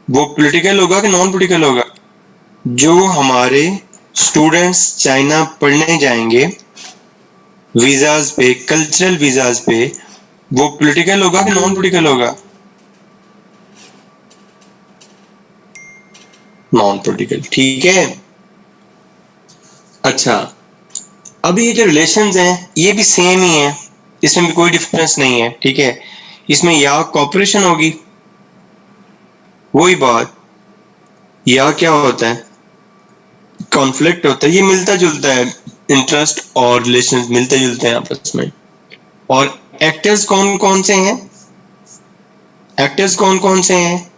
वो पॉलिटिकल होगा कि नॉन पॉलिटिकल होगा? जो हमारे स्टूडेंट्स चाइना पढ़ने जाएंगे वीजाज पे, कल्चरल वीजाज पे, वो पॉलिटिकल होगा कि नॉन पॉलिटिकल होगा? नॉन पॉलिटिकल, ठीक है। अच्छा, अब ये जो रिलेशंस हैं ये भी सेम ही है, इसमें भी कोई डिफरेंस नहीं है, ठीक है। इसमें या कॉपरेशन होगी, वही बात, या क्या होता है, कॉन्फ्लिक्ट होता है। ये मिलता जुलता है, इंटरेस्ट और रिलेशन मिलते जुलते हैं आपस में। और एक्टर्स कौन कौन से हैं? एक्टर्स कौन कौन से हैं?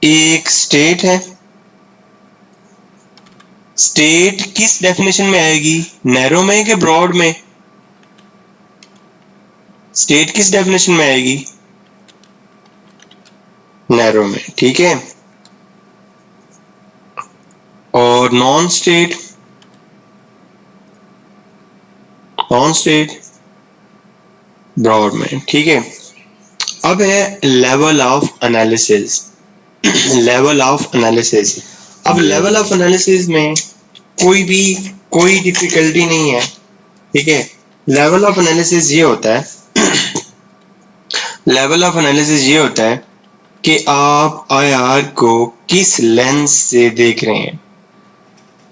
एक स्टेट है। स्टेट किस डेफिनेशन में आएगी, नैरो में कि ब्रॉड में? स्टेट किस डेफिनेशन में आएगी? नैरो में, ठीक है। और non state, non state broad में, ठीक है। अब है level of analysis. Level of analysis, अब लेवल ऑफ एनालिसिस में कोई डिफिकल्टी नहीं है, ठीक है। लेवल ऑफ एनालिसिस ये होता है लेवल ऑफ एनालिसिस ये होता है कि आप आईआर को किस लेंस से देख रहे हैं।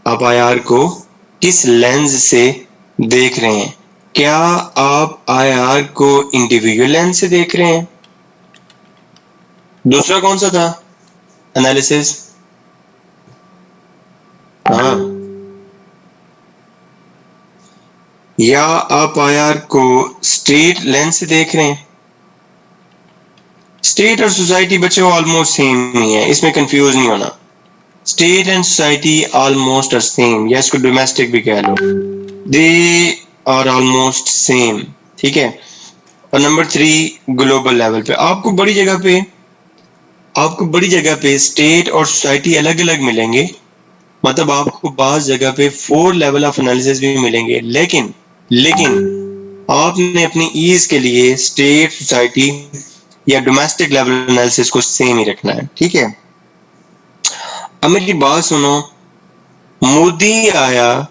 आप आईआर को किस लेंस से देख रहे हैं? क्या आप आईआर को इंडिविजुअल लेंस से देख रहे हैं? दूसरा कौन सा था एनालिसिस? हाँ, या आप आईआर को स्टेट लेंस से देख रहे हैं? स्टेट और सोसाइटी बच्चों ऑलमोस्ट सेम ही है, इसमें कंफ्यूज नहीं होना। State and society almost are same, या इसको डोमेस्टिक भी कह लो, दे आर ऑलमोस्ट सेम, ठीक है। और नंबर 3, ग्लोबल लेवल पे आपको बड़ी जगह पे स्टेट और सोसाइटी अलग अलग मिलेंगे, मतलब आपको बाज जगह पे 4 लेवल ऑफ एनालिसिस भी मिलेंगे, लेकिन आपने अपनी ईज के लिए स्टेट, सोसाइटी या डोमेस्टिक लेवल एनालिसिस को सेम ही रखना है, ठीक है। अब मेरी बात सुनो, मोदी आया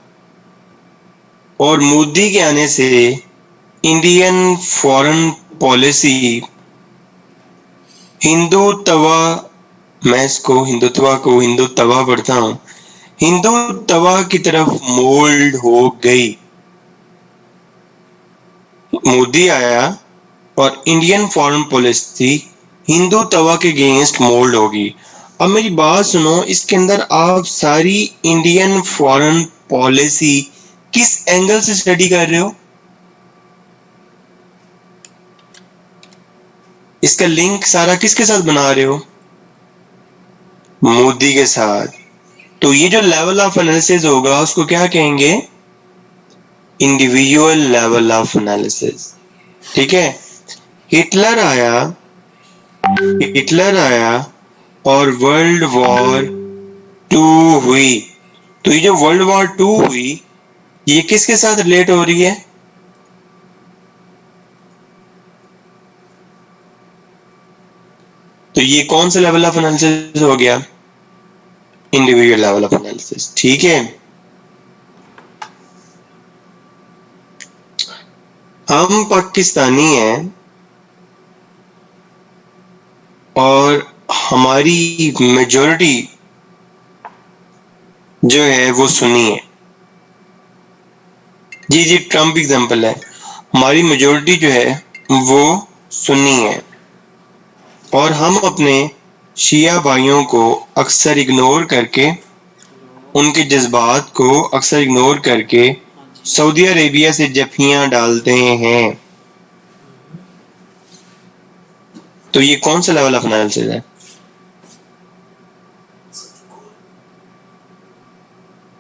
और मोदी के आने से इंडियन फॉरेन पॉलिसी हिंदुत्वा, मैं इसको हिंदुत्वा पढ़ता हूं, हिंदुत्वा की तरफ मोल्ड हो गई। मोदी आया और इंडियन फॉरेन पॉलिसी हिंदुत्वा के अगेंस्ट मोल्ड होगी। अब मेरी बात सुनो, इसके अंदर आप सारी इंडियन फॉरेन पॉलिसी किस एंगल से स्टडी कर रहे हो? इसका लिंक सारा किसके साथ बना रहे हो? मोदी के साथ। तो ये जो लेवल ऑफ एनालिसिस होगा उसको क्या कहेंगे? इंडिविजुअल लेवल ऑफ एनालिसिस, ठीक है। हिटलर आया और वर्ल्ड वॉर 2 हुई। तो ये जो वर्ल्ड वॉर 2 हुई ये किसके साथ रिलेट हो रही है? तो ये कौन सा लेवल ऑफ एनालिसिस हो गया? इंडिविजुअल लेवल ऑफ एनालिसिस, ठीक है। हम पाकिस्तानी हैं और हमारी मेजॉरिटी जो है वो सुन्नी है। जी ट्रम्प एग्जांपल है, हमारी मेजॉरिटी जो है वो सुन्नी है और हम अपने शिया भाइयों को अक्सर इग्नोर करके, उनके जज्बात को अक्सर इग्नोर करके सऊदी अरेबिया से जफियां डालते हैं। तो ये कौन सा लेवल ऑफ एनालिसिस है?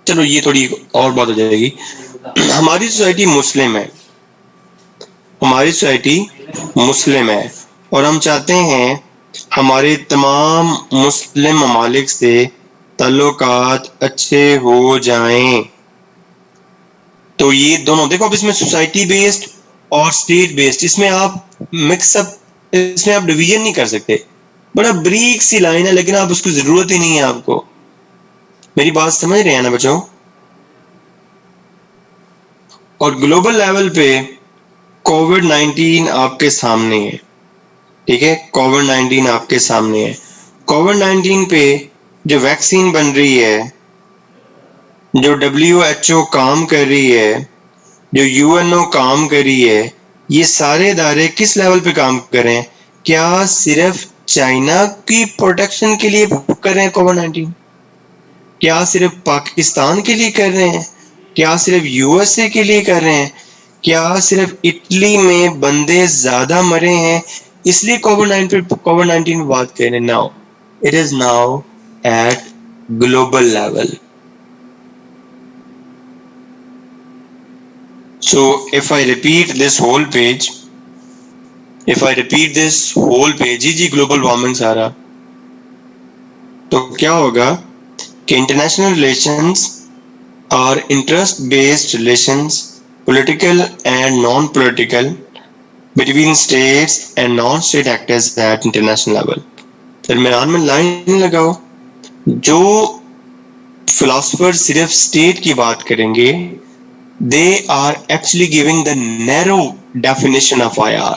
चलो ये थोड़ी और बात हो जाएगी। हमारी सोसाइटी मुस्लिम है और हम चाहते हैं हमारे तमाम मुस्लिम ममालिक से ताल्लुकात अच्छे हो जाएं। तो ये दोनों देखो, अब इसमें सोसाइटी बेस्ड और स्टेट बेस्ड, इसमें आप डिवीजन नहीं कर सकते। बड़ा ब्रीक सी लाइन है, लेकिन आप उसकी जरूरत ही नहीं है आपको। मेरी बात समझ रहे हैं ना बच्चों? और ग्लोबल लेवल पे कोविड 19 आपके सामने है, ठीक है? कोविड 19 आपके सामने है। कोविड 19 पे जो वैक्सीन बन रही है, जो WHO काम कर रही है, जो UNO काम कर रही है, ये सारे इदारे किस लेवल पे काम कर रहे हैं? क्या सिर्फ चाइना की प्रोटेक्शन के लिए कर रहे हैं कोविड 19? क्या सिर्फ पाकिस्तान के लिए कर रहे हैं? क्या सिर्फ USA के लिए कर रहे हैं? क्या सिर्फ इटली में बंदे ज्यादा मरे हैं इसलिए कोविड 19 पे बात कर रहे हैं? Now it is now at global level. So if I repeat this whole page, जी जी ग्लोबल वार्मिंग सारा, तो क्या होगा कि इंटरनेशनल रिलेशंस और interest based relations, political and non political, between states and non state actors at international level. दरमियान में लाइन लगाओ. जो फिलोसफर सिर्फ स्टेट की बात करेंगे, they are actually giving the narrow definition of IR.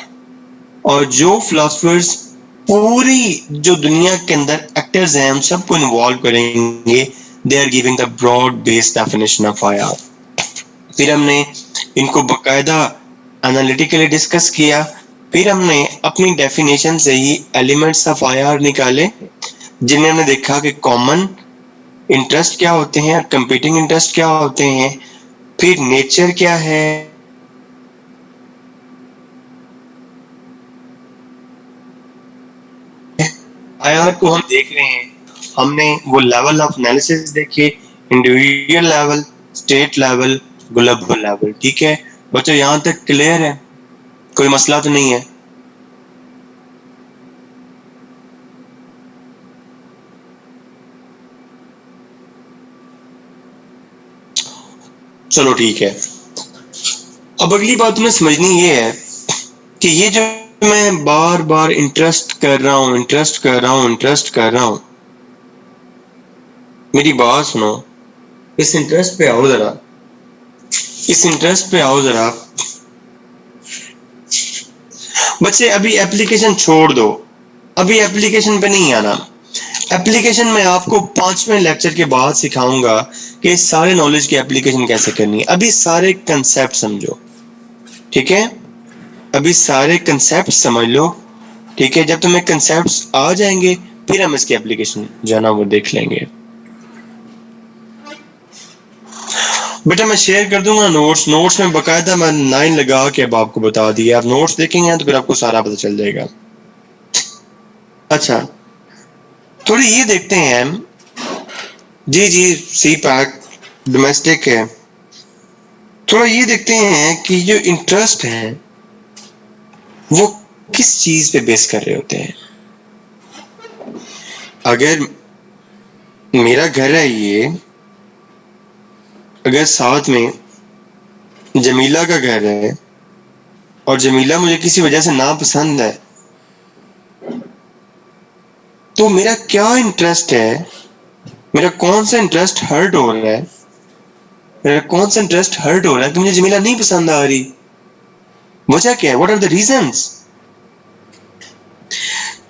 और जो फिलोसफर्स पूरी जो दुनिया के अंदर एक्टर्स हैं हम सबको इन्वॉल्व करेंगे, they are giving the broad based definition of IR. फिर हमने इनको बकायदा एनालिटिकली डिस्कस किया. फिर हमने अपनी डेफिनेशन से ही एलिमेंट्स ऑफ IR निकाले, जिन्हें हमने देखा कि कॉमन इंटरेस्ट क्या होते हैं और कंपीटिंग इंटरेस्ट क्या होते हैं, फिर नेचर क्या है, IR को हम देख रहे हैं. हमने वो लेवल ऑफ एनालिसिस देखे, individual level, state level, global level. ठीक है बच्चों, यहां तक क्लियर है? कोई मसला तो नहीं है? चलो ठीक है. अब अगली बात तुम्हें समझनी ये है कि ये जो मैं बार बार इंटरेस्ट कर रहा हूं, मेरी बात सुनो. इस इंटरेस्ट पे आओ जरा, बच्चे. अभी एप्लीकेशन छोड़ दो, अभी एप्लीकेशन पे नहीं आना. एप्लीकेशन में आपको 5वें लेक्चर के बाद सिखाऊंगा कि सारे नॉलेज की एप्लीकेशन कैसे करनी है. अभी सारे कंसेप्ट समझो, ठीक है? अभी सारे कंसेप्ट समझ लो, ठीक है? जब तुम्हें कंसेप्ट्स आ जाएंगे फिर हम इसकी एप्लीकेशन जाना वो देख लेंगे. बेटा मैं शेयर कर दूंगा नोट्स में बकायदा मैं लाइन लगा के अब आपको बता दिया. आप नोट्स देखेंगे तो फिर आपको सारा पता चल जाएगा. अच्छा थोड़ी ये देखते हैं हम. जी जी सी पैक डोमेस्टिक है. थोड़ा ये देखते हैं कि जो इंटरेस्ट है वो किस चीज पे बेस कर रहे होते हैं. अगर मेरा घर है ये, अगर साथ में जमीला का घर है और जमीला मुझे किसी वजह से ना पसंद है, तो मेरा क्या इंटरेस्ट है, मेरा कौन सा इंटरेस्ट हर्ट हो रहा है, कि मुझे जमीला नहीं पसंद आ रही? वजह क्या है? What are the reasons?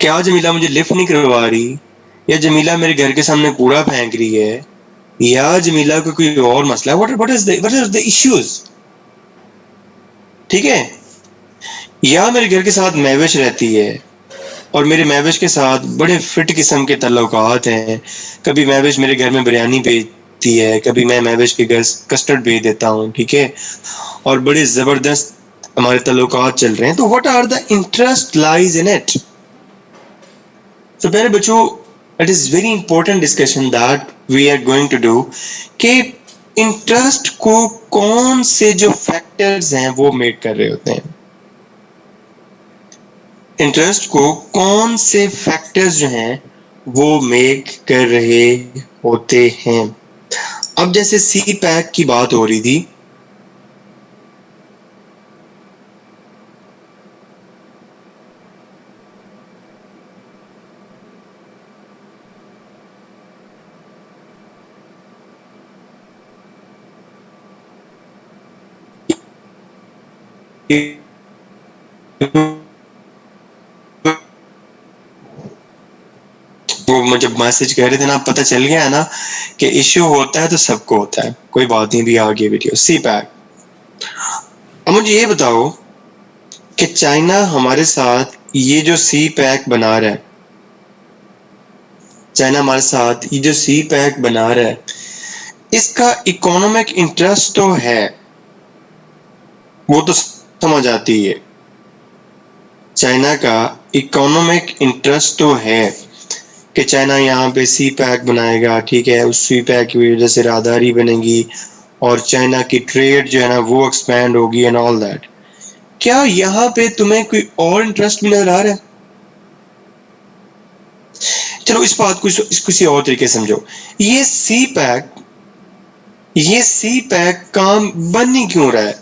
क्या जमीला मुझे लिफ्ट नहीं करवा रही, या जमीला मेरे घर के सामने कूड़ा फेंक रही है, या जमीला को कोई और मसला है? What is the issues? ठीक है? या मेरे घर के साथ महविश रहती है और मेरे महविश के साथ बड़े फिट किस्म के ताल्लुकात हैं. कभी महविश मेरे घर में बिरयानी भेजती है, कभी मैं महविश के घर कस्टर्ड भेज देता हूँ, ठीक है? और बड़े जबरदस्त हमारे ताल्लुकात चल रहे हैं. तो what are the interest lies in it? तो पहले बच्चों, it is very important discussion that we are going to do कि इंटरेस्ट को कौन से जो फैक्टर्स हैं वो मेक कर रहे होते हैं. इंटरेस्ट को कौन से फैक्टर्स जो हैं वो मेक कर रहे होते हैं. अब जैसे सी पैक की बात हो रही थी, वो मुझे मैसेज कर रहे थे ना, पता चल गया है ना कि इश्यू होता है तो सबको होता है, कोई बात नहीं, भी आ गई वीडियो सी पैक। अब मुझे ये बताओ कि चाइना हमारे साथ ये जो सी पैक बना रहा है, चाइना हमारे साथ ये जो सी पैक बना रहा है, इसका इकोनॉमिक इंटरेस्ट तो है, वो तो समझ आती है। चाइना का इकोनॉमिक इंटरेस्ट तो है कि चाइना यहाँ पे सी पैक बनाएगा, ठीक है, उस सी पैक की वजह से राहदारी बनेगी और चाइना की ट्रेड जो है ना वो एक्सपैंड होगी एंड ऑल दैट। क्या यहाँ पे तुम्हें कोई और इंटरेस्ट भी नजर आ रहा है? चलो इस बात को किसी और तरीके से समझो। ये सी पैक काम बन नहीं क्यों रहा है?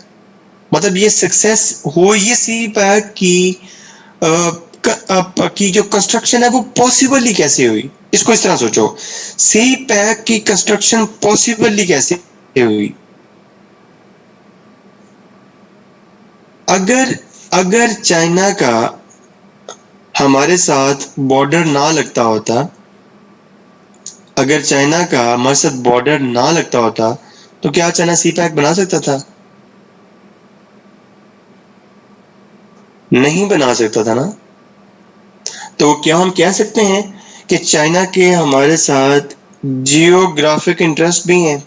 मतलब ये सक्सेस हो, ये सी पैक की जो कंस्ट्रक्शन है वो पॉसिबल ही कैसे हुई? इसको इस तरह सोचो, सी पैक की कंस्ट्रक्शन पॉसिबल ही कैसे हुई? अगर चाइना का हमारे साथ बॉर्डर ना लगता होता, अगर चाइना का हमारे साथ बॉर्डर ना लगता होता तो क्या चाइना सी पैक बना सकता था? नहीं बना सकता था ना। तो क्या हम कह सकते हैं कि चाइना के हमारे साथ जियोग्राफिक इंटरेस्ट भी हैं?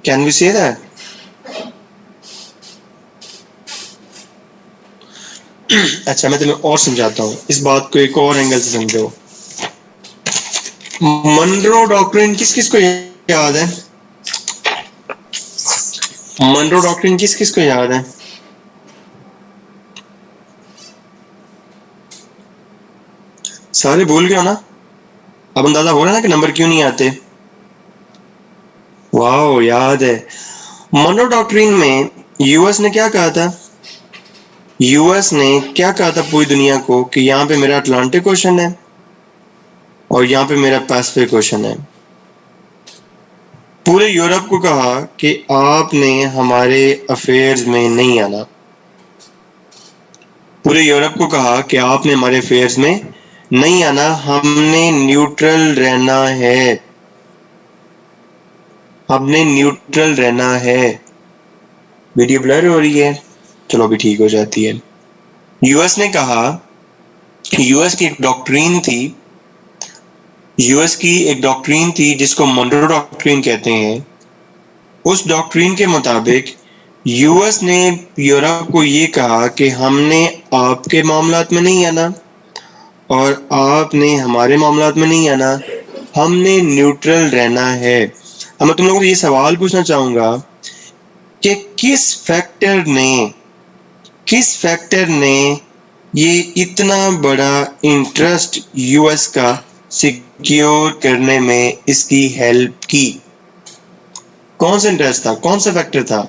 Can we say that? अच्छा, मैं तुम्हें और समझाता हूँ, इस बात को एक और एंगल से समझो। मनरो डॉक्ट्रिन किस किस को याद है? मनरो डॉक्ट्रिन किस किस को याद है? सारे भूल गए हो ना? अब अंदाजा हो रहा है ना कि नंबर क्यों नहीं आते? वाह, याद है। मनरो डॉक्ट्रिन में यूएस ने क्या कहा था? यूएस ने क्या कहा था पूरी दुनिया को कि यहाँ पे मेरा अटलांटिक ओशन है और यहाँ पे मेरा पैसिफिक ओशन है। पूरे यूरोप को कहा कि आपने हमारे अफेयर्स में नहीं आना। पूरे यूरोप को कहा कि आपने हमारे अफेयर्स में नहीं आना, हमने न्यूट्रल रहना है, हमने न्यूट्रल रहना है। वीडियो ब्लर हो रही है, चलो अभी ठीक हो जाती है। यूएस ने कहा, यूएस की एक डॉक्ट्रीन थी, यूएस की एक डॉक्ट्रीन थी जिसको मोनरो डॉक्ट्रीन कहते हैं। उस डॉक्ट्रीन के मुताबिक यूएस ने यूरोप को ये कहा कि हमने आपके मामलात में नहीं आना और आपने हमारे मामलात में नहीं आना, हमने न्यूट्रल रहना है। अब मैं तुम लोगों को ये सवाल पूछना चाहूंगा कि किस फैक्टर ने ये इतना बड़ा इंटरेस्ट यूएस का सिक्योर करने में इसकी हेल्प की? कौन सा इंटरेस्ट था, कौन सा फैक्टर था?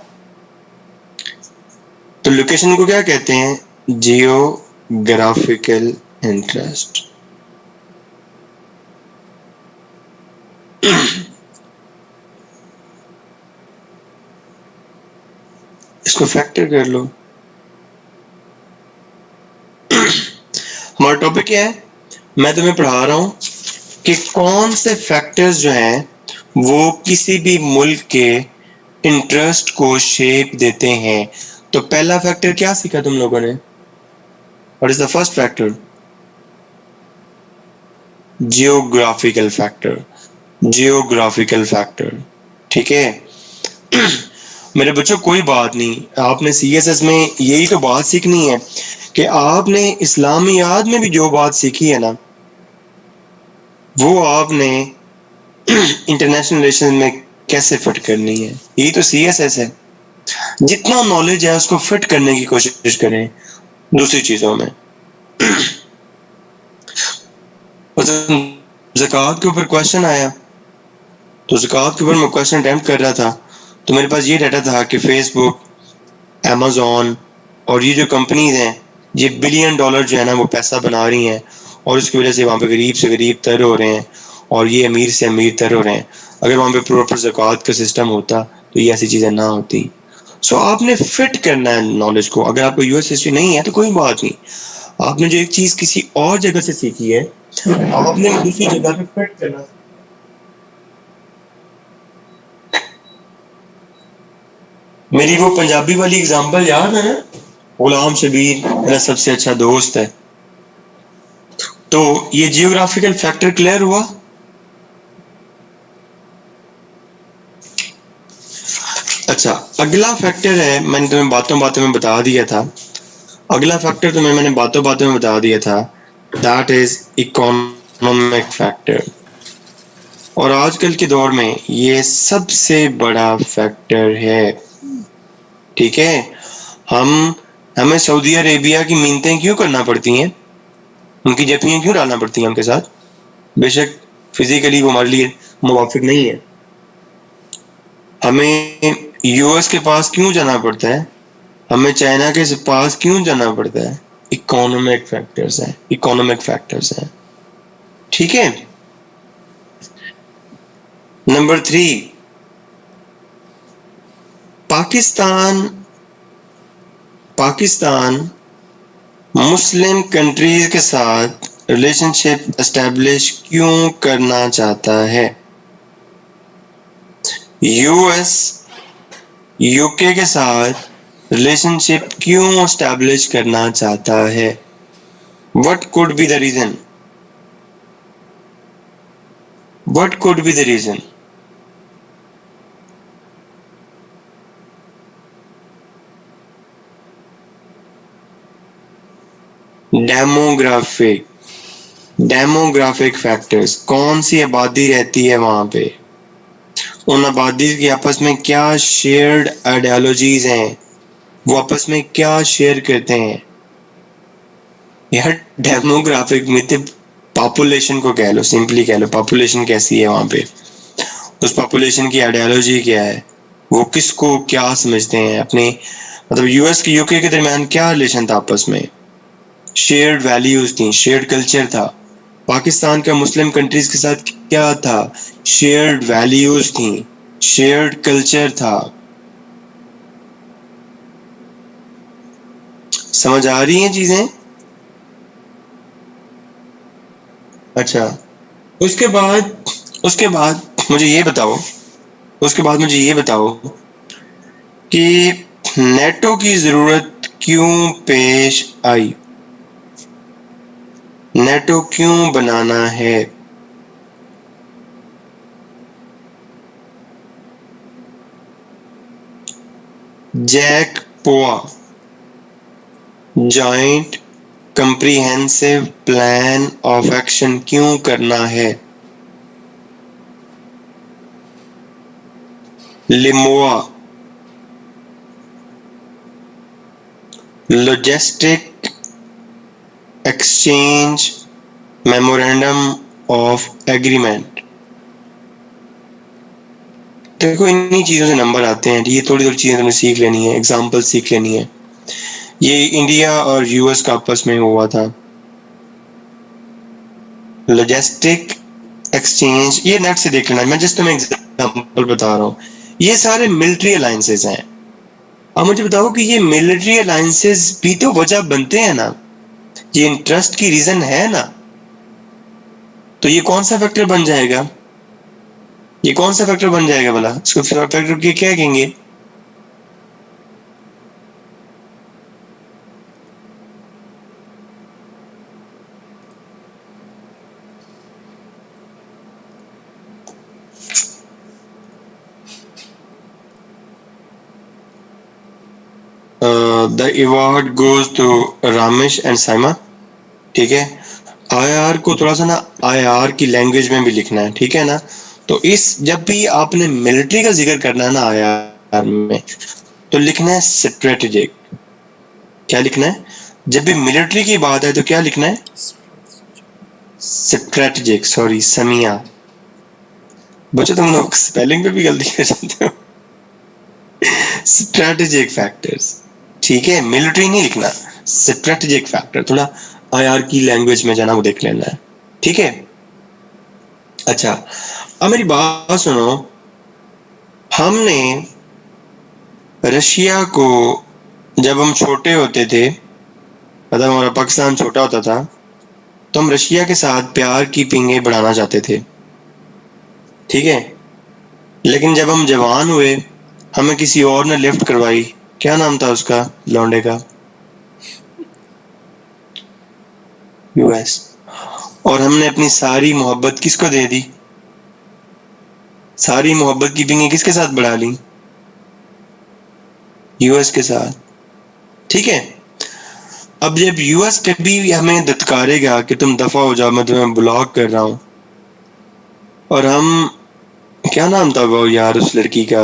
तो लोकेशन को क्या कहते हैं? Geographical interest. इसको फैक्टर कर लो। हमारा टॉपिक क्या है? मैं तुम्हें पढ़ा रहा हूं कि कौन से फैक्टर्स जो हैं वो किसी भी मुल्क के इंटरेस्ट को शेप देते हैं। तो पहला फैक्टर क्या सीखा तुम लोगों ने? What is the first factor? Geographical factor, geographical factor, ठीक है। मेरे बच्चों कोई बात नहीं, आपने सीएसएस में यही तो बात सीखनी है कि आपने इस्लामियात में भी जो बात सीखी है ना वो आपने इंटरनेशनल रिलेशन में कैसे फिट करनी है। यही तो सीएसएस है। जितना नॉलेज है उसको फिट करने की कोशिश करें दूसरी चीजों में। ज़कात के ऊपर क्वेश्चन आया, तो ज़कात के ऊपर मैं क्वेश्चन अटेम्प्ट कर रहा था, तो मेरे पास ये डाटा था कि फेसबुक, अमेजोन और ये जो कंपनीज हैं ये $1 बिलियन जो है ना वो पैसा बना रही हैं और उसकी वजह से वहाँ पे गरीब से गरीब तर हो रहे हैं और ये अमीर से अमीर तर हो रहे हैं। अगर वहाँ पे प्रॉपर ज़कात का सिस्टम होता तो ये ऐसी चीजें ना होती। सो आपने फिट करना है नॉलेज को। अगर आपको यूएस हिस्ट्री नहीं है तो कोई बात नहीं, आपने जो एक चीज किसी और जगह से सीखी है आपने दूसरी जगह पे फिट करना। मेरी वो पंजाबी वाली एग्जांपल याद है ना, गुलाम शबीर मेरा सबसे अच्छा दोस्त है। तो ये जियोग्राफिकल फैक्टर क्लियर हुआ। अच्छा, अगला फैक्टर है, मैंने तुम्हें बातों बातों में बता दिया था, अगला फैक्टर तुम्हें मैंने बातों बातों में बता दिया था, दैट इज इकोनॉमिक फैक्टर। और आजकल के दौर में ये सबसे बड़ा फैक्टर है। ठीक है, हम हमें सऊदी अरेबिया की मिन्नतें क्यों करना पड़ती हैं, उनकी जफियां क्यों डालना पड़ती हैं उनके साथ? बेशक फिजिकली वो हमारे लिए मुवाफिक नहीं है। हमें यूएस के पास क्यों जाना पड़ता है, हमें चाइना के पास क्यों जाना पड़ता है? इकोनॉमिक फैक्टर्स हैं, इकोनॉमिक फैक्टर्स हैं। ठीक है, number 3, Pakistan Pakistan Muslim countries के साथ रिलेशनशिप एस्टेब्लिश क्यों करना चाहता है? यूएस यूके के साथ रिलेशनशिप क्यों एस्टेब्लिश करना चाहता है? What could be the reason? What could be the reason? Demographic demographic factors, कौन सी आबादी रहती है वहां पे, उन आबादी की आपस में क्या शेयर्ड आइडियोलॉजीज हैं, वो आपस में क्या शेयर करते हैं। यार डेमोग्राफिक में तो पॉपुलेशन को कह लो, सिंपली कह लो पॉपुलेशन कैसी है वहां पे, उस पॉपुलेशन की आइडियोलॉजी क्या है, वो किसको क्या समझते हैं अपने, मतलब यूएस के यूके के दरमियान क्या रिलेशन था आपस में, शेयर्ड वैल्यूज थी, शेयर्ड कल्चर था। पाकिस्तान का मुस्लिम कंट्रीज के साथ क्या था, शेयर्ड वैल्यूज थी, शेयर्ड कल्चर था। समझ आ रही हैं चीजें? अच्छा, उसके बाद उसके बाद मुझे ये बताओ उसके बाद मुझे ये बताओ कि नेटो की जरूरत क्यों पेश आई? नेटो क्यों बनाना है? JCPOA joint comprehensive plan of action क्यों करना है? LEMOA logistic exchange memorandum of agreement. देखो इन्हीं चीजों से नंबर आते हैं, ये थोड़ी थोड़ी चीजें तुम्हें सीख लेनी है, एग्जाम्पल सीख लेनी है। ये इंडिया और यूएस का आपस में हुआ था, लॉजिस्टिक एक्सचेंज, ये नेट से देख लेना, मैं जस्ट तुम्हें एग्जाम्पल बता रहा हूँ। ये सारे मिलिट्री अलायंसेस हैं। अब मुझे बताओ कि ये मिलिट्री अलायंसेस भी तो वजह बनते हैं ना, ये इंटरेस्ट की रीजन है ना, तो ये कौन सा फैक्टर बन जाएगा? ये कौन सा फैक्टर बन जाएगा भला? इसको फैक्टर के क्या कहेंगे? The award goes to Ramesh and Saima. ठीक है, आईआर को थोड़ा सा ना आईआर की लैंग्वेज में भी लिखना है, ठीक है ना। तो इस जब भी आपने मिलिट्री का जिक्र करना है ना आईआर में, तो लिखना है स्ट्रेटेजिक। क्या लिखना है? जब भी मिलिट्री की बात है तो क्या लिखना है? स्ट्रेटेजिक। सॉरी समिया, बच्चों तुम लोग स्पेलिंग पे भी गलती कर जाते हो। स्ट्रेटेजिक फैक्टर्स, ठीक है, मिलिट्री नहीं लिखना, स्ट्रेटेजिक फैक्टर, थोड़ा आईआर की लैंग्वेज में जाना वो देख लेना है, ठीक है। अच्छा, अब मेरी बात सुनो, हमने रशिया को जब हम छोटे होते थे, मतलब हमारा पाकिस्तान छोटा होता था, तो हम रशिया के साथ प्यार की पिंगे बढ़ाना चाहते थे, ठीक है। लेकिन जब हम जवान हुए, हमें किसी और ने लिफ्ट करवाई। क्या नाम था उसका, लौंडे का? यूएस। और हमने अपनी सारी मोहब्बत किसको दे दी? सारी मोहब्बत की पिंगे किसके साथ बढ़ा ली? यूएस के साथ, ठीक है। अब जब यूएस कभी हमें धत्कारेगा कि तुम दफा हो जाओ, मैं तुम्हें ब्लॉक कर रहा हूं, और हम, क्या नाम था वो यार उस लड़की का,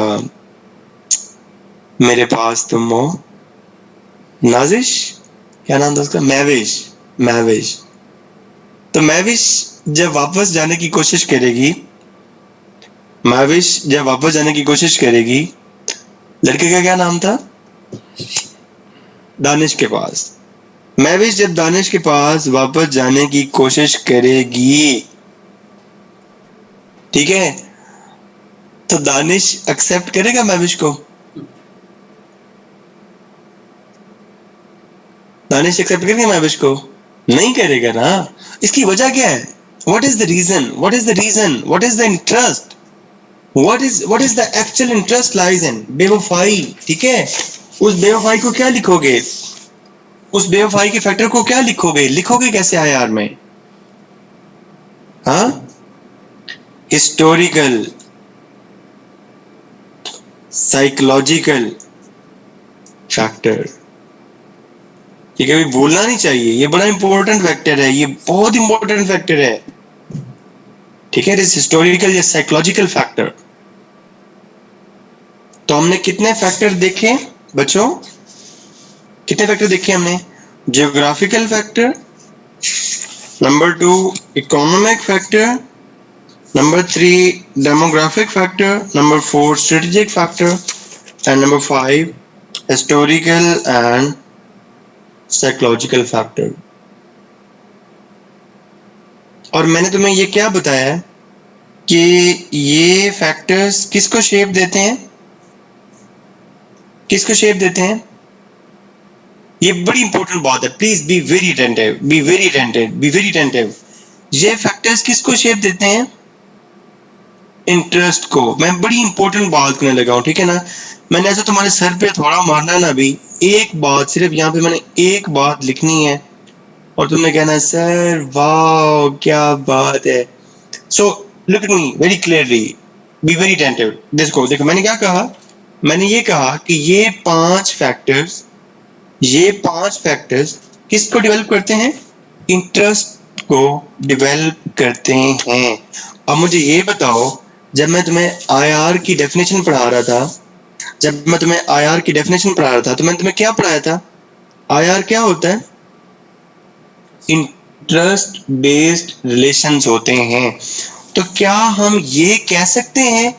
मेरे पास तुम हो, नाजिश, क्या नाम था उसका, महविश, महविश। तो महविश जब वापस जाने की कोशिश करेगी, महविश जब वापस जाने की कोशिश करेगी, लड़के का क्या नाम था, दानिश के पास। महविश जब दानिश के पास वापस जाने की कोशिश करेगी, ठीक है, तो दानिश एक्सेप्ट करेगा महविश को? दानिश एक्सेप्ट करेगा महविश को? नहीं करेगा ना। इसकी वजह क्या है? What is the reason, what is the reason, what is the interest, what is the actual interest lies in बेवफाई, ठीक है। उस बेवफाई को क्या लिखोगे, उस बेवफाई के फैक्टर को क्या लिखोगे, लिखोगे कैसे आईआर में? हाँ, हिस्टोरिकल, साइकोलॉजिकल फैक्टर। ये कभी भूलना नहीं चाहिए, ये बड़ा इंपॉर्टेंट फैक्टर है, ये बहुत इंपॉर्टेंट फैक्टर है, ठीक है। इस हिस्टोरिकल या साइकोलॉजिकल फैक्टर। तो हमने कितने फैक्टर देखे बच्चों, कितने फैक्टर देखे हमने? Geographical factor, number 2 economic factor, number 3 demographic factor, number 4 strategic factor, and number 5 historical and psychological factor. और मैंने तुम्हें ये क्या बताया कि ये फैक्टर्स किसको शेप देते हैं, किसको शेप देते हैं? ये बड़ी इंपॉर्टेंट बात है, please be very attentive, be very attentive, be very attentive. ये फैक्टर्स किसको शेप देते हैं? इंटरेस्ट को। मैं बड़ी इंपॉर्टेंट बात करने लगा हूं, ठीक है ना। मैंने ऐसा तुम्हारे सर पे थोड़ा मारना है ना, अभी एक बात, सिर्फ यहाँ पे मैंने एक बात लिखनी है और तुमने कहना है सर वाह क्या बात है। So look at me very clearly, be very attentive. देखो देखो मैंने क्या कहा, मैंने ये कहा कि ये पांच फैक्टर्स, ये पांच फैक्टर्स किसको डेवलप करते हैं? इंटरेस्ट को डेवलप करते हैं। अब मुझे ये बताओ, जब मैं तुम्हें आईआर की डेफिनेशन पढ़ा रहा था, जब मैं तुम्हें आईआर की डेफिनेशन पढ़ा रहा था, तो मैंने तुम्हें क्या पढ़ाया था? आईआर क्या होता है? इंटरेस्ट बेस्ड रिलेशंस होते हैं। तो क्या हम ये कह सकते हैं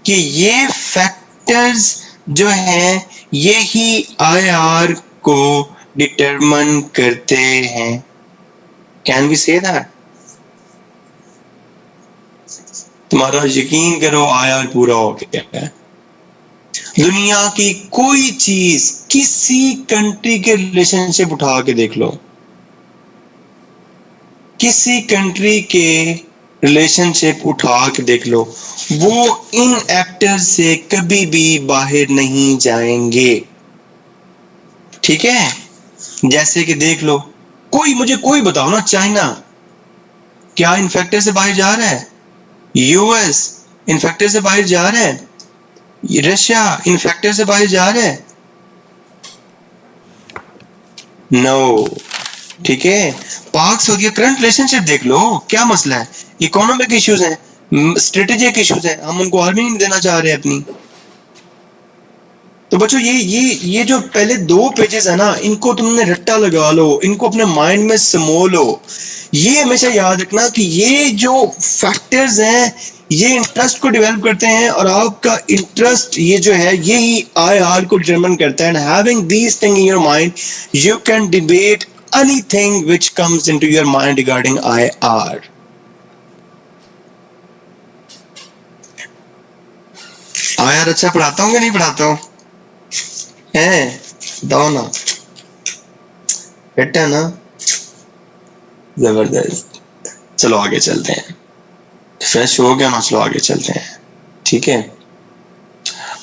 कि ये फैक्टर्स जो हैं ये ही आईआर को डिटरमिन करते हैं? Can we say that? तुम्हारा यकीन करो आईआर पूरा हो गया है। दुनिया की कोई चीज, किसी कंट्री के रिलेशनशिप उठा के देख लो, किसी कंट्री के रिलेशनशिप उठा के देख लो, वो इन एक्टर से कभी भी बाहर नहीं जाएंगे, ठीक है। जैसे कि देख लो, कोई मुझे कोई बताओ ना, चाइना क्या इन फैक्टर से बाहर जा रहा है? यूएस इन फैक्टर से बाहर जा रहा है? रशिया इन फैक्टर से बाहर जा रहा है? नो, ठीक है। पाक सऊदी करंट रिलेशनशिप देख लो, क्या मसला है? इकोनॉमिक इश्यूज हैं, स्ट्रेटेजिक इश्यूज हैं, हम उनको आर्मी नहीं देना चाह रहे अपनी। तो बच्चों ये जो पहले दो पेजेस है ना, इनको तुमने रट्टा लगा लो, इनको अपने माइंड में समो लो। ये हमेशा याद रखना कि ये जो फैक्टर्स हैं ये इंटरेस्ट को डेवलप करते हैं, और आपका इंटरेस्ट ये जो है यही आईआर को डिटरमिन करता है। And having these thing in your mind, you can debate anything which comes into your mind regarding IR. IR अच्छा पढ़ाता हूँ कि नहीं पढ़ाता हूँ? है? बताओ ना, फिट है ना? जबरदस्त। चलो आगे चलते हैं, फ्रेश हो गया ना, चलो आगे चलते हैं। ठीक है,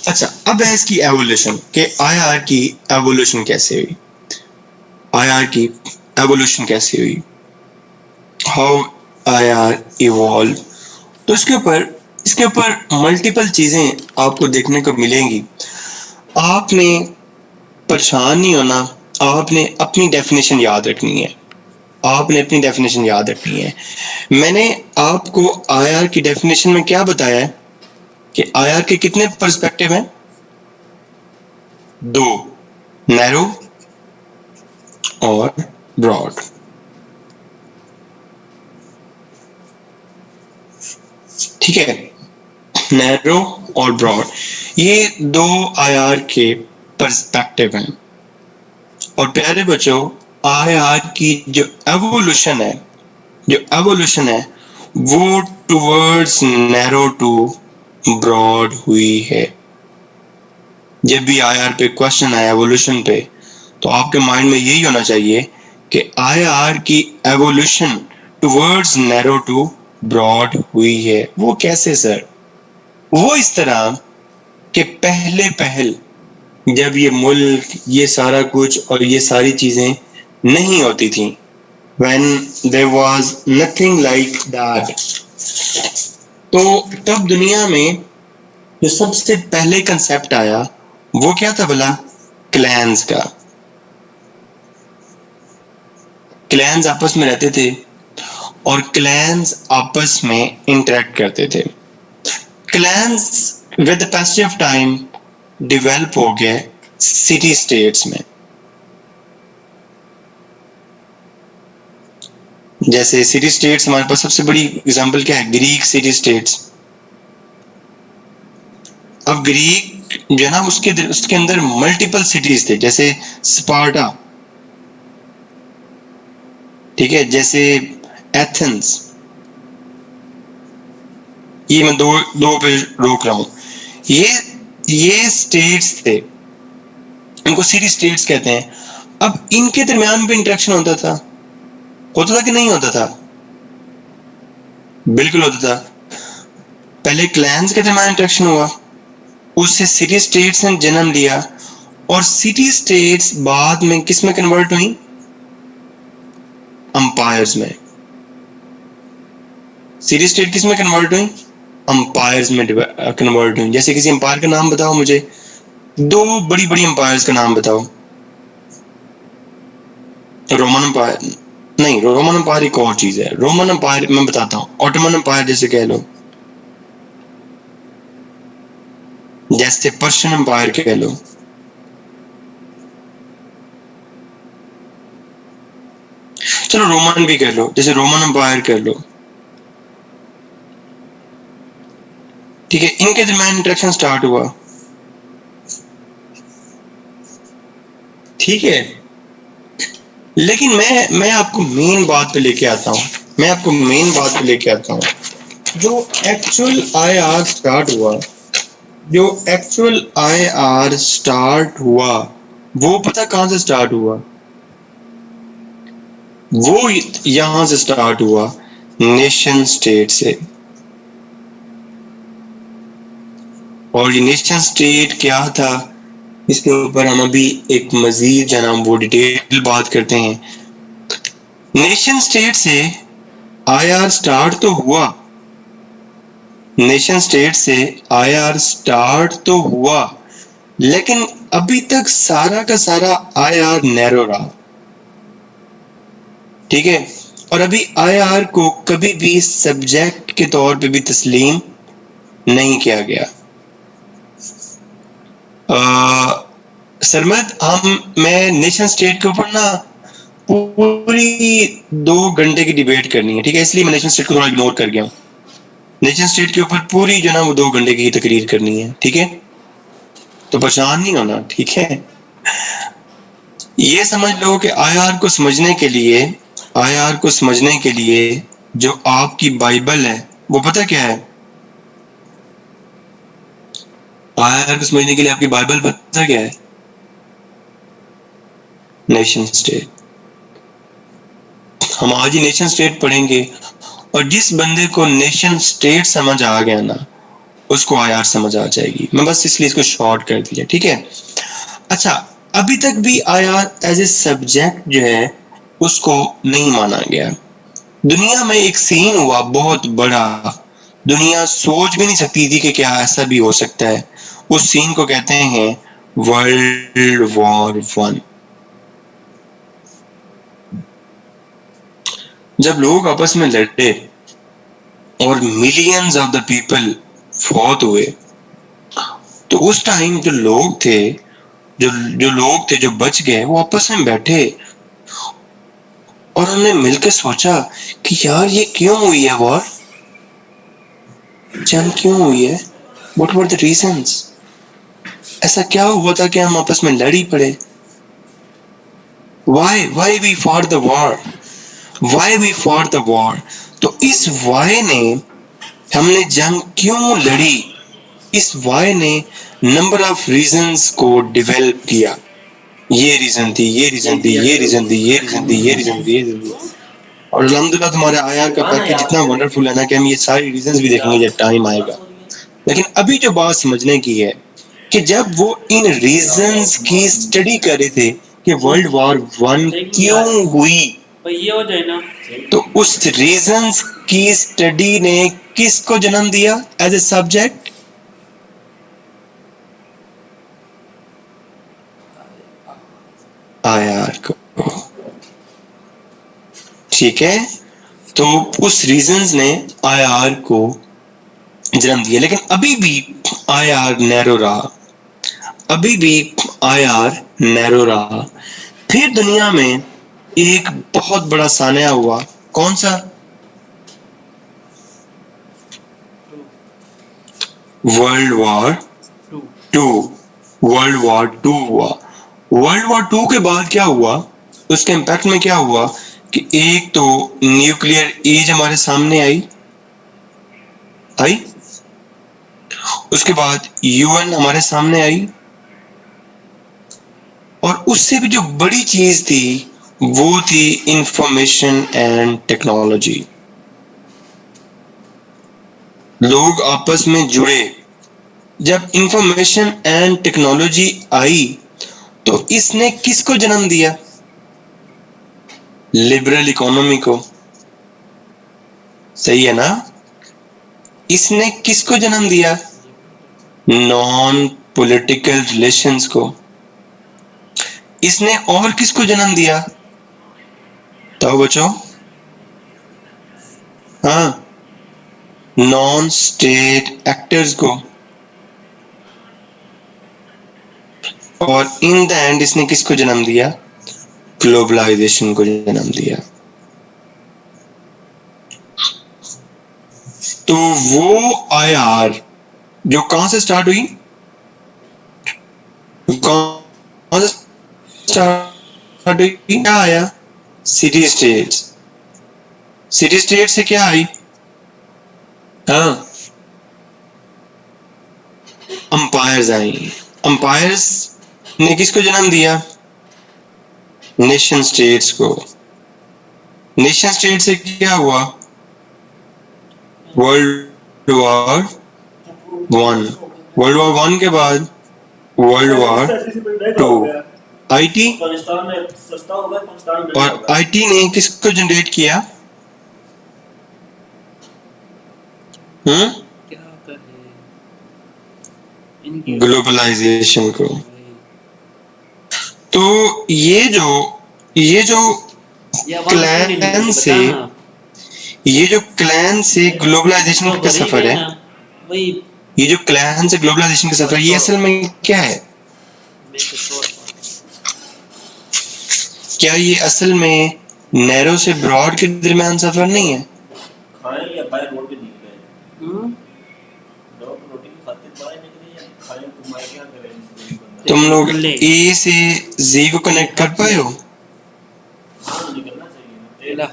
अच्छा अब है इसकी एवोल्यूशन, कि आईआर की एवोल्यूशन कैसे हुई। आईआर की एवोल्यूशन कैसे हुई, हाउ आईआर इवॉल्व। तो इसके ऊपर मल्टीपल चीजें आपको देखने को मिलेंगी। आपने परेशान नहीं होना, आपने अपनी डेफिनेशन याद रखनी है। आपने अपनी डेफिनेशन याद रखनी है। मैंने आपको आईआर की डेफिनेशन में क्या बताया है कि आईआर के कितने पर्सपेक्टिव हैं? दो, नैरो और ब्रॉड। ठीक है, नैरो और ब्रॉड, ये दो आईआर के पर्सपेक्टिव हैं। और प्यारे बच्चों, आईआर की जो एवोल्यूशन है, जो एवोल्यूशन है वो टुवर्ड्स नैरो टू ब्रॉड हुई है। जब भी आईआर पे क्वेश्चन आया एवोल्यूशन पे, तो आपके माइंड में यही होना चाहिए कि आईआर की evolution towards narrow to broad हुई है। वो कैसे सर? वो इस तरह कि पहले पहल जब ये मुल्क, ये सारा कुछ और ये सारी चीजें नहीं होती थी, when there was nothing like that, तो तब दुनिया में जो सबसे पहले कंसेप्ट आया वो क्या था भला? क्लैंस का। क्लैंस आपस में रहते थे और क्लैंस आपस में इंटरेक्ट करते थे। Clans with the passage of time develop हो गए सिटी स्टेट्स में। जैसे सिटी स्टेट्स, हमारे पास सबसे बड़ी एग्जांपल क्या है? Greek city states. अब ग्रीक जो है ना, उसके अंदर मल्टीपल सिटीज थे, जैसे स्पार्टा, ठीक है, जैसे एथेंस। ये मैं दो दो पे रोक रहा हूं। ये स्टेट्स थे, इनको सिटी स्टेट्स कहते हैं। अब इनके दरमियान भी इंटरेक्शन होता था कि नहीं होता था? बिल्कुल होता था। पहले क्लैंस के दरमियान इंटरेक्शन हुआ, उससे सिटी स्टेट्स ने जन्म लिया, और सिटी स्टेट्स बाद में किस में कन्वर्ट हुई? अंपायर्स में। सिटी स्टेट किस में कन्वर्ट हुई? अंपायर्स में कन्वर्ट हुई। जैसे किसी अंपायर का नाम बताओ मुझे, दो बड़ी बड़ी अंपायर्स का नाम बताओ। रोमन अंपायर नहीं, रोमन अंपायर एक और चीज है। रोमन अंपायर मैं बताता हूँ, ऑटोमन अंपायर जैसे कह लो, जैसे पर्शियन अंपायर कह लो। चलो रोमन भी कर लो, जैसे रोमन अंपायर कर लो। ठीक है, इनके दरमियान इंटरेक्शन स्टार्ट हुआ। ठीक है, लेकिन मैं आपको मेन बात पे लेके आता हूँ। मैं आपको मेन बात पे लेके आता हूँ। जो एक्चुअल आईआर स्टार्ट हुआ, जो एक्चुअल आईआर स्टार्ट हुआ, वो पता कहां से स्टार्ट हुआ? वो यहां से स्टार्ट हुआ, नेशन स्टेट से। और ये नेशन स्टेट क्या था, इसके ऊपर हम अभी एक मजीद जनाब वो डिटेल बात करते हैं। नेशन स्टेट से आईआर स्टार्ट तो हुआ, नेशन स्टेट से आईआर स्टार्ट तो हुआ, लेकिन अभी तक सारा का सारा आईआर नैरो रहा। ठीक है, और अभी आईआर को कभी भी सब्जेक्ट के तौर पे भी तस्लीम नहीं किया गया। सरमद, मैं नेशन स्टेट के ऊपर ना पूरी 2 घंटे की डिबेट करनी है, ठीक है, इसलिए मैं नेशन स्टेट को थोड़ा इग्नोर कर गया हूँ। नेशन स्टेट के ऊपर पूरी जो ना वो 2 घंटे की तकरीर करनी है, ठीक है, तो परेशान नहीं होना, ठीक है। ये समझ लो कि आईआर को समझने के लिए, आईआर को समझने के लिए जो आपकी बाइबल है वो पता क्या है? आईआर को समझने के लिए आपकी बाइबल पता क्या है? Nation state. हम आज ही नेशन स्टेट पढ़ेंगे और जिस बंदे को नेशन स्टेट समझ आ गया ना उसको आईआर समझ आ जाएगी। मैं बस इसलिए इसको शॉर्ट कर दिया, ठीक है। अच्छा, अभी तक भी आईआर एज ए सब्जेक्ट जो है उसको नहीं माना गया। दुनिया में एक सीन हुआ बहुत बड़ा, दुनिया सोच भी नहीं सकती थी कि क्या ऐसा भी हो सकता है। उस सीन को कहते हैं वर्ल्ड वॉर वन। जब लोग आपस में लड़े और मिलियंस ऑफ द पीपल फौत हुए, तो उस टाइम जो लोग थे, जो लोग थे जो बच गए, वो आपस में बैठे और उन्होंने मिलकर सोचा कि यार ये क्यों हुई है वॉर, जंग क्यों हुई है, व्हाट वर द रीजंस, ऐसा क्या हुआ था कि हम आपस में लड़ी पड़े, why we for the war, why we for the war. तो इस व्हाई ने, हमने जंग क्यों लड़ी, इस व्हाई ने नंबर ऑफ रीजंस को डेवलप किया। ये रीजन थी, ये रीजन थी, ये रीजन थी, ये रीजन थी, ये रीजन थी, ये रीजन थी। और अल्हम्दुलिल्लाह तुम्हारे आयार का पैकेज इतना वंडरफुल है ना कि हम ये सारी रीजंस भी देखेंगे जब टाइम आएगा। लेकिन अभी जो बात समझने की है कि जब वो इन रीजंस की स्टडी कर रहे थे कि वर्ल्ड वॉर वन क्यों हुई, ये हो जाए ना, तो उस रीजंस की स्टडी ने किसको जन्म दिया एज ए सब्जेक्ट? आयार को, ठीक है। तो उस रीजंस ने आईआर को जन्म दिया। लेकिन अभी भी आईआर नैरो रहा, अभी भी आईआर नैरो रहा। फिर दुनिया में एक बहुत बड़ा सान्या हुआ, कौन सा? World war two. World war two हुआ। वर्ल्ड वॉर टू के बाद क्या हुआ, उसके इम्पैक्ट में क्या हुआ कि एक तो न्यूक्लियर एज हमारे सामने आई, उसके बाद यूएन हमारे सामने आई, और उससे भी जो बड़ी चीज थी वो थी इंफॉर्मेशन एंड टेक्नोलॉजी। लोग आपस में जुड़े। जब इंफॉर्मेशन एंड टेक्नोलॉजी आई तो इसने किसको जन्म दिया? लिबरल इकोनॉमी को, सही है ना। इसने किसको जन्म दिया? नॉन पॉलिटिकल रिलेशंस को। इसने और किसको जन्म दिया? तो बच्चों, हाँ, नॉन स्टेट एक्टर्स को। और इन द एंड इसने किसको जन्म दिया? ग्लोबलाइजेशन को जन्म दिया। तो वो आईआर जो कहां से स्टार्ट हुई, कहां से स्टार्ट हुई, क्या आया? City states. सिटी स्टेट से क्या आई? हाँ, अंपायर्स आई। अंपायर्स ने किसको जन्म दिया? नेशन स्टेट्स को। नेशन स्टेट से क्या हुआ? World war one. World war one के बाद वर्ल्ड वॉर टू। आईटी, और आईटी ने किसको जनरेट किया? ग्लोबलाइजेशन को। तो ये जो क्लैन से, ये जो क्लैन से ग्लोबलाइजेशन का सफर है, ये जो क्लैन से ग्लोबलाइजेशन का सफर है, ये असल में क्या है? क्या ये असल में नैरो से ब्रॉड के दरमियान सफर नहीं है? तुम लोग ए से जी को कनेक्ट कर पाए हो?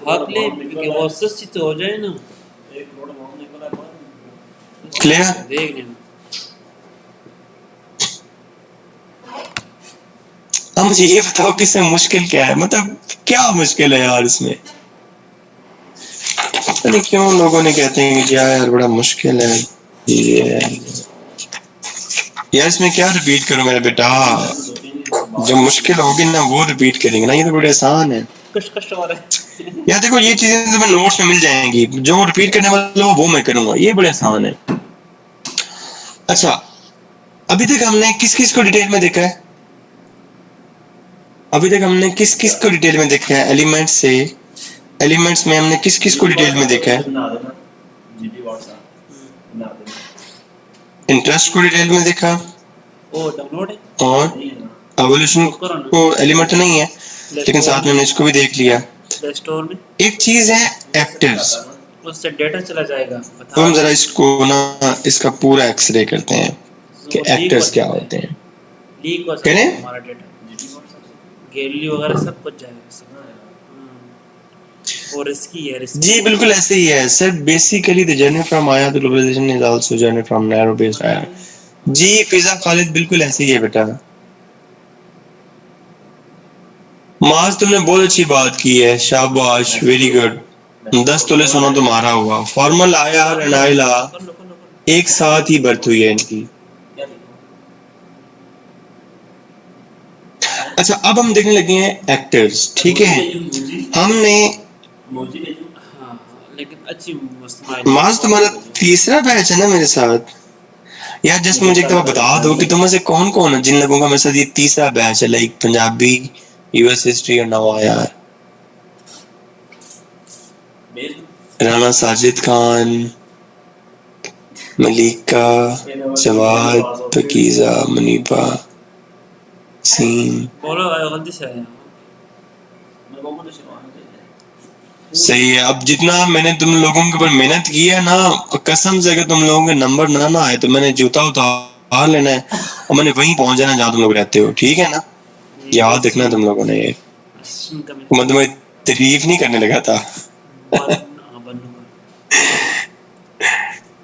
हक ले कि वो सस्ती तो हो जाए ना। क्लियर? देख लेना। हम मुझे ये बताओ कि इसमें मुश्किल क्या है, मतलब क्या मुश्किल है यार इसमें? पता नहीं क्यों लोगों ने कहते हैं कि यार बड़ा मुश्किल है ये। यार इसमें क्या रिपीट करूं मेरा बेटा? जो मुश्किल होगी ना वो रिपीट करेंगे ना, ये तो बड़े आसान है। कुछ कष्ट हो रहा है। यार देखो ये चीजें तुम्हें नोट्स में मिल जाएंगी, जो रिपीट करने वाला हो वो मैं करूंगा, ये बड़े आसान है। अच्छा, अभी तक हमने किस किस को डिटेल में देखा है? अभी तक हमने किस किस को डिटेल में देखा है? एलिमेंट्स से, एलिमेंट्स में हमने किस किस को डिटेल में देखा है? इंटरेस्ट को डिटेल में देखा, ओ डाउनलोड है और एवोल्यूशन को एलिमेंट नहीं है लेकिन साथ में हमने इसको भी देख लिया। प्ले स्टोर में एक चीज है एक्टर्स, उससे डेटा चला जाएगा। तो हम जरा इसको ना इसका पूरा एक्सरे करते हैं कि एक्टर्स क्या होते हैं। लीक हो कह सकता रहे है हैं? हमारा डेटा, गैलरी वगैरह सब कुछ जाएगा सब। और रिस्की है, रिस्की। जी बिल्कुल ऐसे ही है sir. Basically the journey from आया to globalization is also journey from narrow based आया। जी फिजा खालिद बिल्कुल ऐसे ही है बेटा। माज तुमने बहुत अच्छी बात की है, शाबाश, वेरी गुड। 10 तोले सोना तुम्हारा हुआ। फॉर्मल आया और एनाइला एक साथ ही बर्थ हुई है इनकी। अच्छा अब हम देखने लगे हैं एक्टर्स, ठीक है। हमने हाँ, लेकिन अच्छी माज तुम्हारा तीसरा बैच है ना मेरे साथ। यार जस्ट मुझे एक दफा बता दो कि तुम में से कौन कौन है जिन लोगों का मेरे साथ ये तीसरा बैच है, लाइक पंजाबी, यूएस हिस्ट्री और नवा यार। राना साजिद खान, मलिका, जवाद, पकीजा, मुनीबा, सीम। बोलो गलती से आया। सही है। अब जितना मैंने तुम लोगों के ऊपर मेहनत की है ना, कसम से अगर तुम लोगों के नंबर ना आए तो मैंने जूता उतार लेना है और मैंने वहीं पहुंच जाना जहाँ तुम लोग रहते हो, ठीक है ना? याद रखना तुम लोगों ने ये। मैं तुम्हें तारीफ नहीं करने लगा था।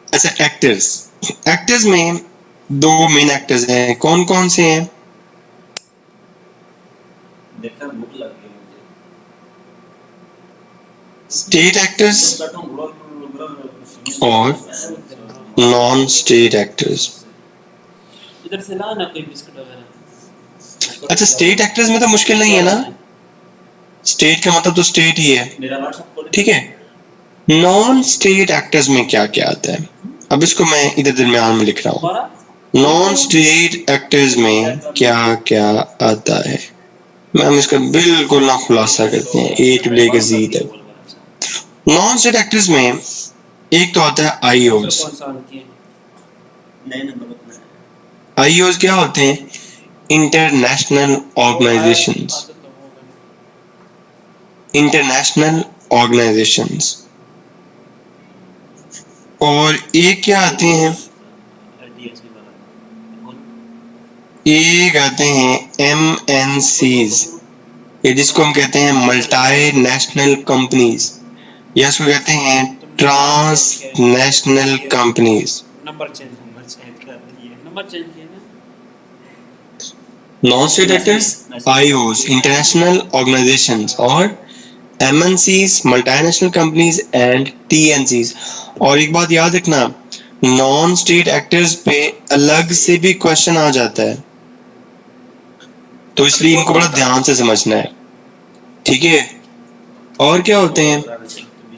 अच्छा एक्टर्स, एक्टर्स में दो मेन एक्टर्स हैं, कौन कौन से हैं? स्टेट एक्टर्स और नॉन स्टेट एक्टर्स। इधर से ला ना कोई बिस्कुट वगैरह। अच्छा स्टेट एक्टर्स में तो मुश्किल नहीं है ना? स्टेट का मतलब तो स्टेट ही है, ठीक है। नॉन स्टेट एक्टर्स में क्या क्या आता है? अब इसको मैं इधर दरमियान में लिख रहा हूँ। नॉन स्टेट एक्टर्स में क्या क्या आता है, हम इसका बिल्कुल ना खुलासा करते हैं ए टू लेकर जी तक। नॉन स्टेट एक्टर्स में एक तो आता है आईओज। आईओज क्या होते हैं? International organisations. International organisations. और एक क्या आते हैं? एक आते हैं MNCs, ये जिसको हम कहते हैं मल्टी नेशनल कंपनीज, या इसको कहते हैं trans national companies. Number change कर दिए, नंबर चेंज किया ना। Non state actors IOs international organisations, और MNCs multinational companies and TNCs। और एक बात याद रखना, नॉन स्टेट एक्टर्स पे अलग से भी क्वेश्चन आ जाता है, तो इसलिए इनको बड़ा ध्यान से समझना है, ठीक है। और क्या होते हैं?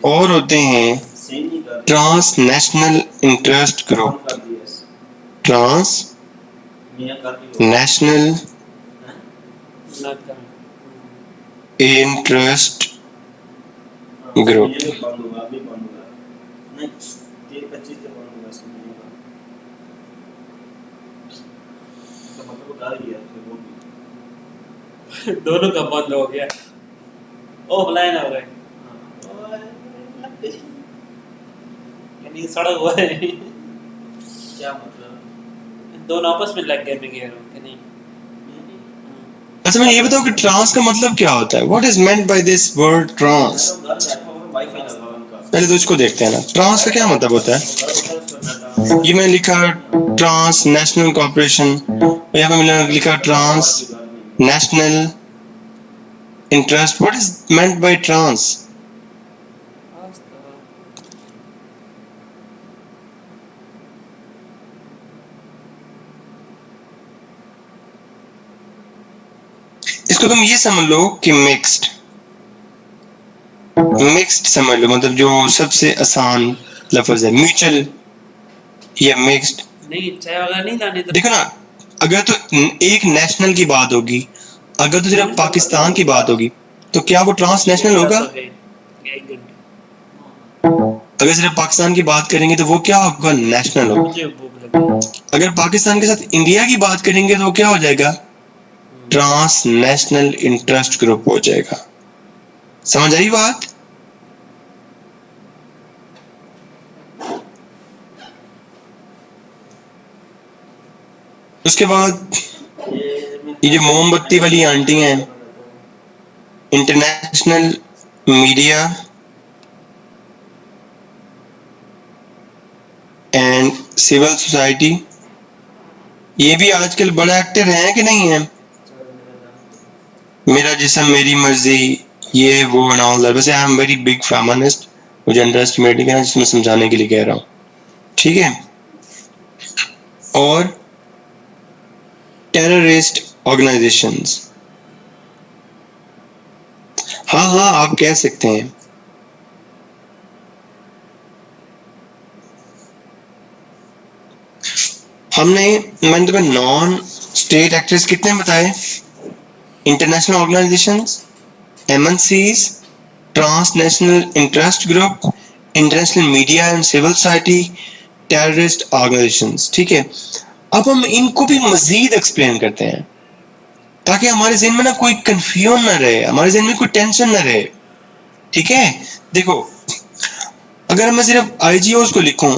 और होते हैं trans national interest group. Trans national interest group. दोनों का बंद हो गया। ऑफलाइन हो गए, यानी सड़क हुआ है। क्या मतलब? दोनों आपस में लग गए, मैं कह रहा हूँ कि नहीं। अच्छा मैं ये बताऊं कि ट्रांस का मतलब क्या होता है? What is meant by this word trans? पहले तो इसको देखते हैं ना, ट्रांस का क्या मतलब होता है। ये मैंने लिखा ट्रांस नेशनल कॉर्पोरेशन, यहाँ पे मैंने लिखा trans national interest. What is meant by trans? इसको तुम ये समझ लो कि मिक्स्ड समझ लो, मतलब जो सबसे आसान लफ्ज है म्यूचुअल या मिक्स्ड। नहीं चाय वगैरह नहीं लाने तो देखो ना, अगर तो एक नेशनल की बात होगी, अगर तो सिर्फ पाकिस्तान की बात होगी, तो क्या वो ट्रांसनेशनल होगा? अगर सिर्फ पाकिस्तान की बात करेंगे तो वो क्या होगा? नेशनल होगा। मुझे भूख लगी। अगर पाकिस्तान के साथ इंडिया की बात करेंगे तो वो क्या हो जाएगा? ट्रांसनेशनल इंटरेस्ट ग्रुप हो जाएगा। समझ आई बात? उसके बाद ये जो मोमबत्ती वाली आंटी हैं, international media and civil society, ये भी आजकल बड़ा एक्टर है कि नहीं है? मेरा जिस्म मेरी मर्जी, ये वो एंड ऑल दैट। वैसे I am very big feminist, मुझे अंडरएस्टिमेट नहीं करना, जिसमें समझाने के लिए कह रहा हूँ, ठीक है? और टेररिस्ट ऑर्गेनाइजेशंस, हाँ हाँ आप कह सकते हैं। मैंने तुम्हें नॉन स्टेट एक्टर्स कितने बताए? International organisations, MNCs, transnational interest group, international media and civil society, terrorist organisations, ठीक है? अब हम इनको भी मजीद एक्सप्लेन करते हैं ताकि हमारे ज़हन में ना कोई कंफ्यूजन ना रहे, हमारे ज़हन में कोई टेंशन ना रहे, ठीक है? देखो, अगर मैं सिर्फ आईजीओस को लिखूं,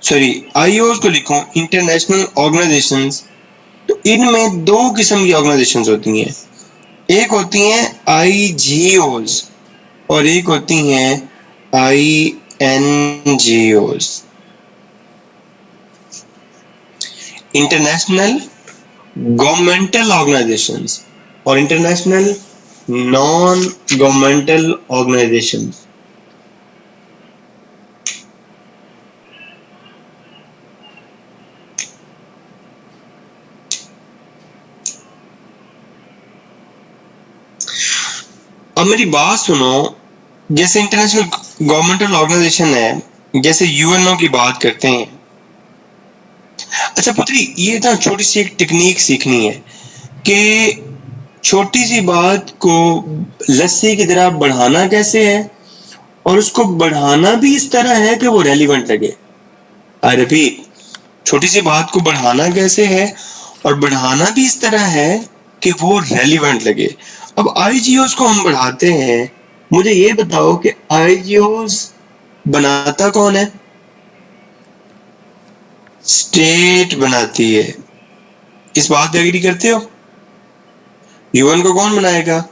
सॉरी आईओस को लिखूं, इंटरनेशनल ऑर्गेनाइजेशंस, तो इनमें दो किस्म की ऑर्गेनाइजेशंस होती हैं। एक होती हैं आईजीओस और एक होती हैं आईएनजीओस, इंटरनेशनल गवर्नमेंटल ऑर्गेनाइजेशंस और इंटरनेशनल नॉन गवर्नमेंटल ऑर्गेनाइजेशंस। अब मेरी बात सुनो, जैसे इंटरनेशनल गवर्नमेंटल ऑर्गेनाइजेशन है, जैसे यूएनओ की बात करते हैं। अच्छा पुत्री, ये ना छोटी सी एक टेक्निक सीखनी है कि छोटी सी बात को लस्सी की तरह बढ़ाना कैसे है, और उसको बढ़ाना भी इस तरह है कि वो रेलिवेंट लगे। आई रिपीट, छोटी सी बात को बढ़ाना कैसे है और बढ़ाना भी इस तरह है कि वो रेलिवेंट लगे। अब आईजीओस को हम बढ़ाते हैं, मुझे ये बताओ कि आईजीओस बनाता कौन है? स्टेट बनाती है। इस बात पे एग्री करते हो? यूएन को कौन बनाएगा?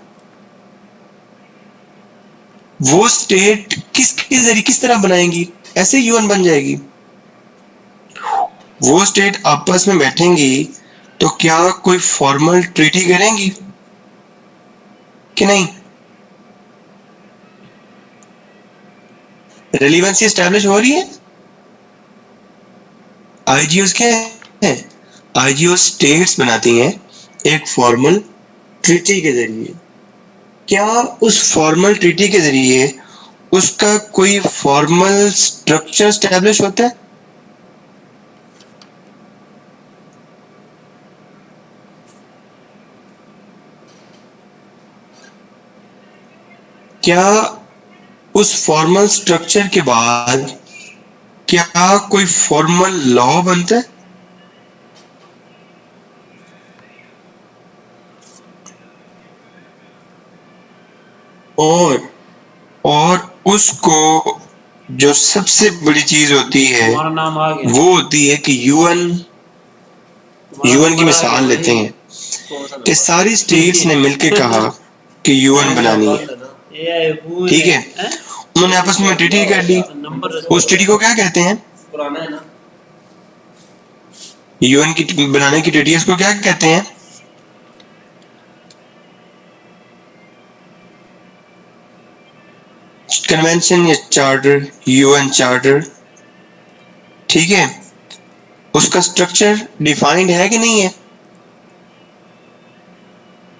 वो स्टेट किसके जरिए किस तरह बनाएंगी? ऐसे यूएन बन जाएगी। वो स्टेट आपस में बैठेंगी तो क्या कोई फॉर्मल ट्रीटी करेंगी कि नहीं? रेलिवेंसी एस्टैब्लिश हो रही है। आईजीओस क्या है? आईजीओ स्टेट्स बनाती हैं एक फॉर्मल ट्रीटी के जरिए। क्या उस फॉर्मल ट्रीटी के जरिए उसका कोई फॉर्मल स्ट्रक्चर एस्टैब्लिश होता है? क्या उस फॉर्मल स्ट्रक्चर के बाद क्या कोई फॉर्मल लॉ बनता है? और उसको जो सबसे बड़ी चीज होती है नाम आ गया। वो होती है कि यूएन की मिसाल लेते हैं कि सारी स्टेट्स ने मिलकर कहा कि यूएन बनानी है, ठीक है? उन्होंने आपस में ट्रीटी कर ली। उस ट्रीटी को क्या कहते हैं? पुराना है ना, यूएन की बनाने की ट्रीटी, इसको क्या कहते हैं? कन्वेंशन या चार्टर, यूएन चार्टर, ठीक है, उसका स्ट्रक्चर डिफाइंड है कि नहीं है?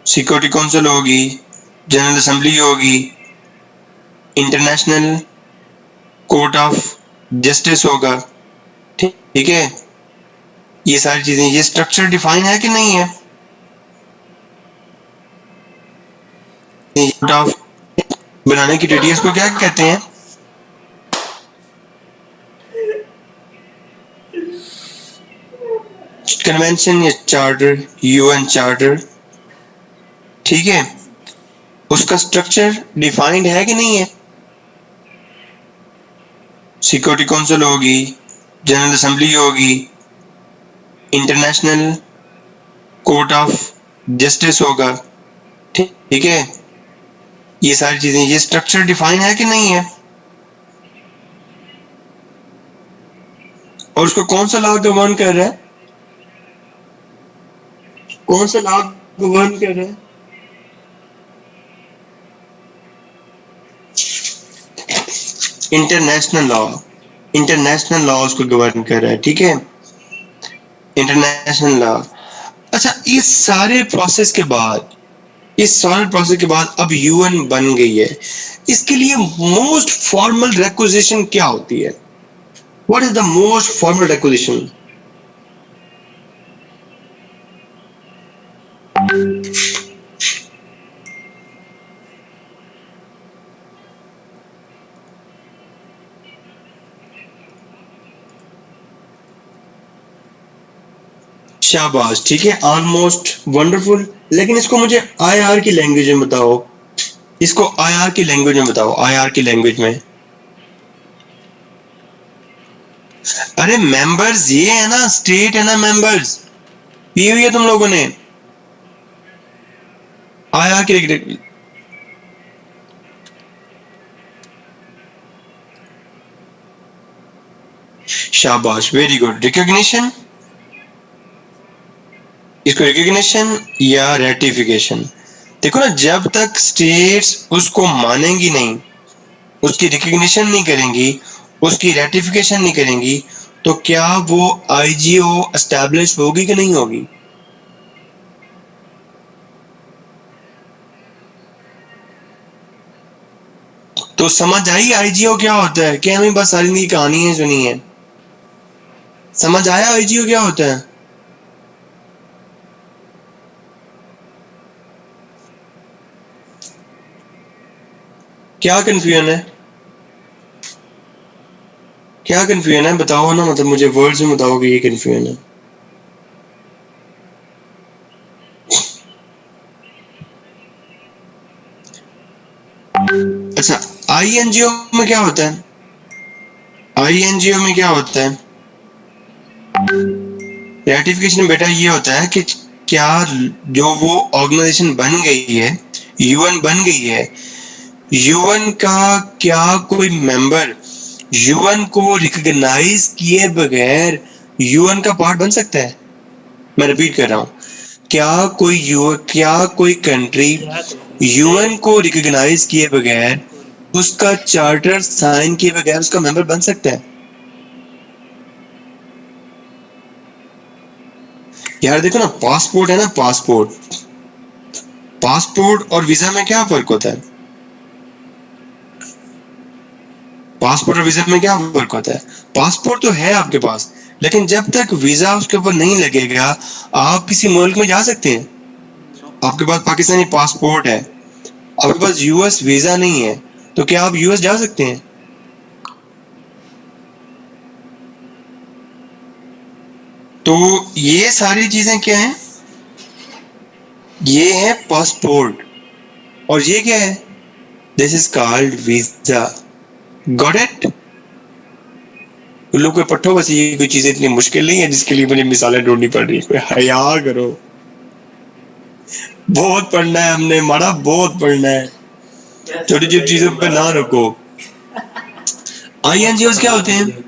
सिक्योरिटी काउंसिल होगी, जनरल असेंबली होगी, इंटरनेशनल कोर्ट ऑफ जस्टिस होगा, ठीक है, ये सारी चीजें, ये स्ट्रक्चर डिफाइन है कि नहीं है? कोर्ट ऑफ बनाने की डिटेल्स को क्या कहते हैं? कन्वेंशन या चार्टर, यूएन चार्टर, ठीक है, उसका स्ट्रक्चर डिफाइंड है कि नहीं है? सिक्योरिटी काउंसिल होगी, जनरल असेंबली होगी, इंटरनेशनल कोर्ट ऑफ जस्टिस होगा, ठीक है, ये सारी चीजें, ये स्ट्रक्चर डिफाइन है कि नहीं है? और उसको कौन सा लॉ गवर्न कर रहा है? कौन सा लॉ गवर्न कर रहा है? इंटरनेशनल लॉ, इंटरनेशनल लॉ उसको गवर्न कर रहा है, ठीक है, इंटरनेशनल लॉ। अच्छा, इस सारे प्रोसेस के बाद, इस सारे प्रोसेस के बाद अब यूएन बन गई है, इसके लिए मोस्ट फॉर्मल रिक्विजिशन क्या होती है? What is the most formal requisition? शाबाश, ठीक है, ऑलमोस्ट वंडरफुल। लेकिन इसको मुझे आईआर की लैंग्वेज में बताओ, इसको आईआर की लैंग्वेज में बताओ, आईआर की लैंग्वेज में। अरे मेंबर्स ये है ना, स्टेट है ना मेंबर्स, ये हुई है तुम लोगों ने आईआर की। शाबाश, वेरी गुड। रिकॉग्निशन, इसको रिकॉग्निशन या रेटिफिकेशन। देखो ना, जब तक स्टेट्स उसको मानेंगी नहीं, उसकी रिकॉग्निशन नहीं करेंगी, उसकी रेटिफिकेशन नहीं करेंगी, तो क्या वो आईजीओ एस्टैब्लिश होगी कि नहीं होगी? तो समझ आई आईजीओ क्या होता है? क्या हमें बस सारी जिंदगी कहानी है सुनी है? समझ आया आईजीओ क्या होता है? क्या कंफ्यूजन है? क्या कंफ्यूजन है बताओ ना, मतलब मुझे वर्ड्स में बताओ कि ये कंफ्यूजन है। अच्छा, आईएनजीओ में क्या होता है? आईएनजीओ में क्या होता है? रेटिफिकेशन बेटा ये होता है कि क्या जो वो ऑर्गेनाइजेशन बन गई है, यूएन बन गई है, यूएन का क्या कोई मेंबर यूएन को रिकॉग्नाइज किए बगैर यूएन का पार्ट बन सकता है? मैं रिपीट कर रहा हूँ, क्या कोई कंट्री यूएन को रिकॉग्नाइज किए बगैर, उसका चार्टर साइन किए बगैर उसका मेंबर बन सकता है? यार देखो ना, पासपोर्ट है ना, पासपोर्ट, पासपोर्ट और वीजा में क्या फर्क होता है? पासपोर्ट और वीजा में क्या फर्क होता है? पासपोर्ट तो है आपके पास, लेकिन जब तक वीजा उसके ऊपर नहीं लगेगा, आप किसी मुल्क में जा सकते हैं। आपके पास पाकिस्तानी पासपोर्ट है, आपके पास यूएस वीजा नहीं है, तो क्या आप यूएस जा सकते हैं? तो ये सारी चीजें क्या हैं? ये है पासपोर्ट, और ये क्या है? This is called visa. Got it? लोग कोई पट्टो, बस ये कोई चीजें इतनी मुश्किल नहीं है जिसके लिए मुझे मिसालें ढूंढनी पड़ रही है। कोई हया करो, बहुत पढ़ना है हमने, मारा बहुत पढ़ना है, छोटी छोटी चीजों पे ना रुको। आईएनजीओस क्या होते हैं?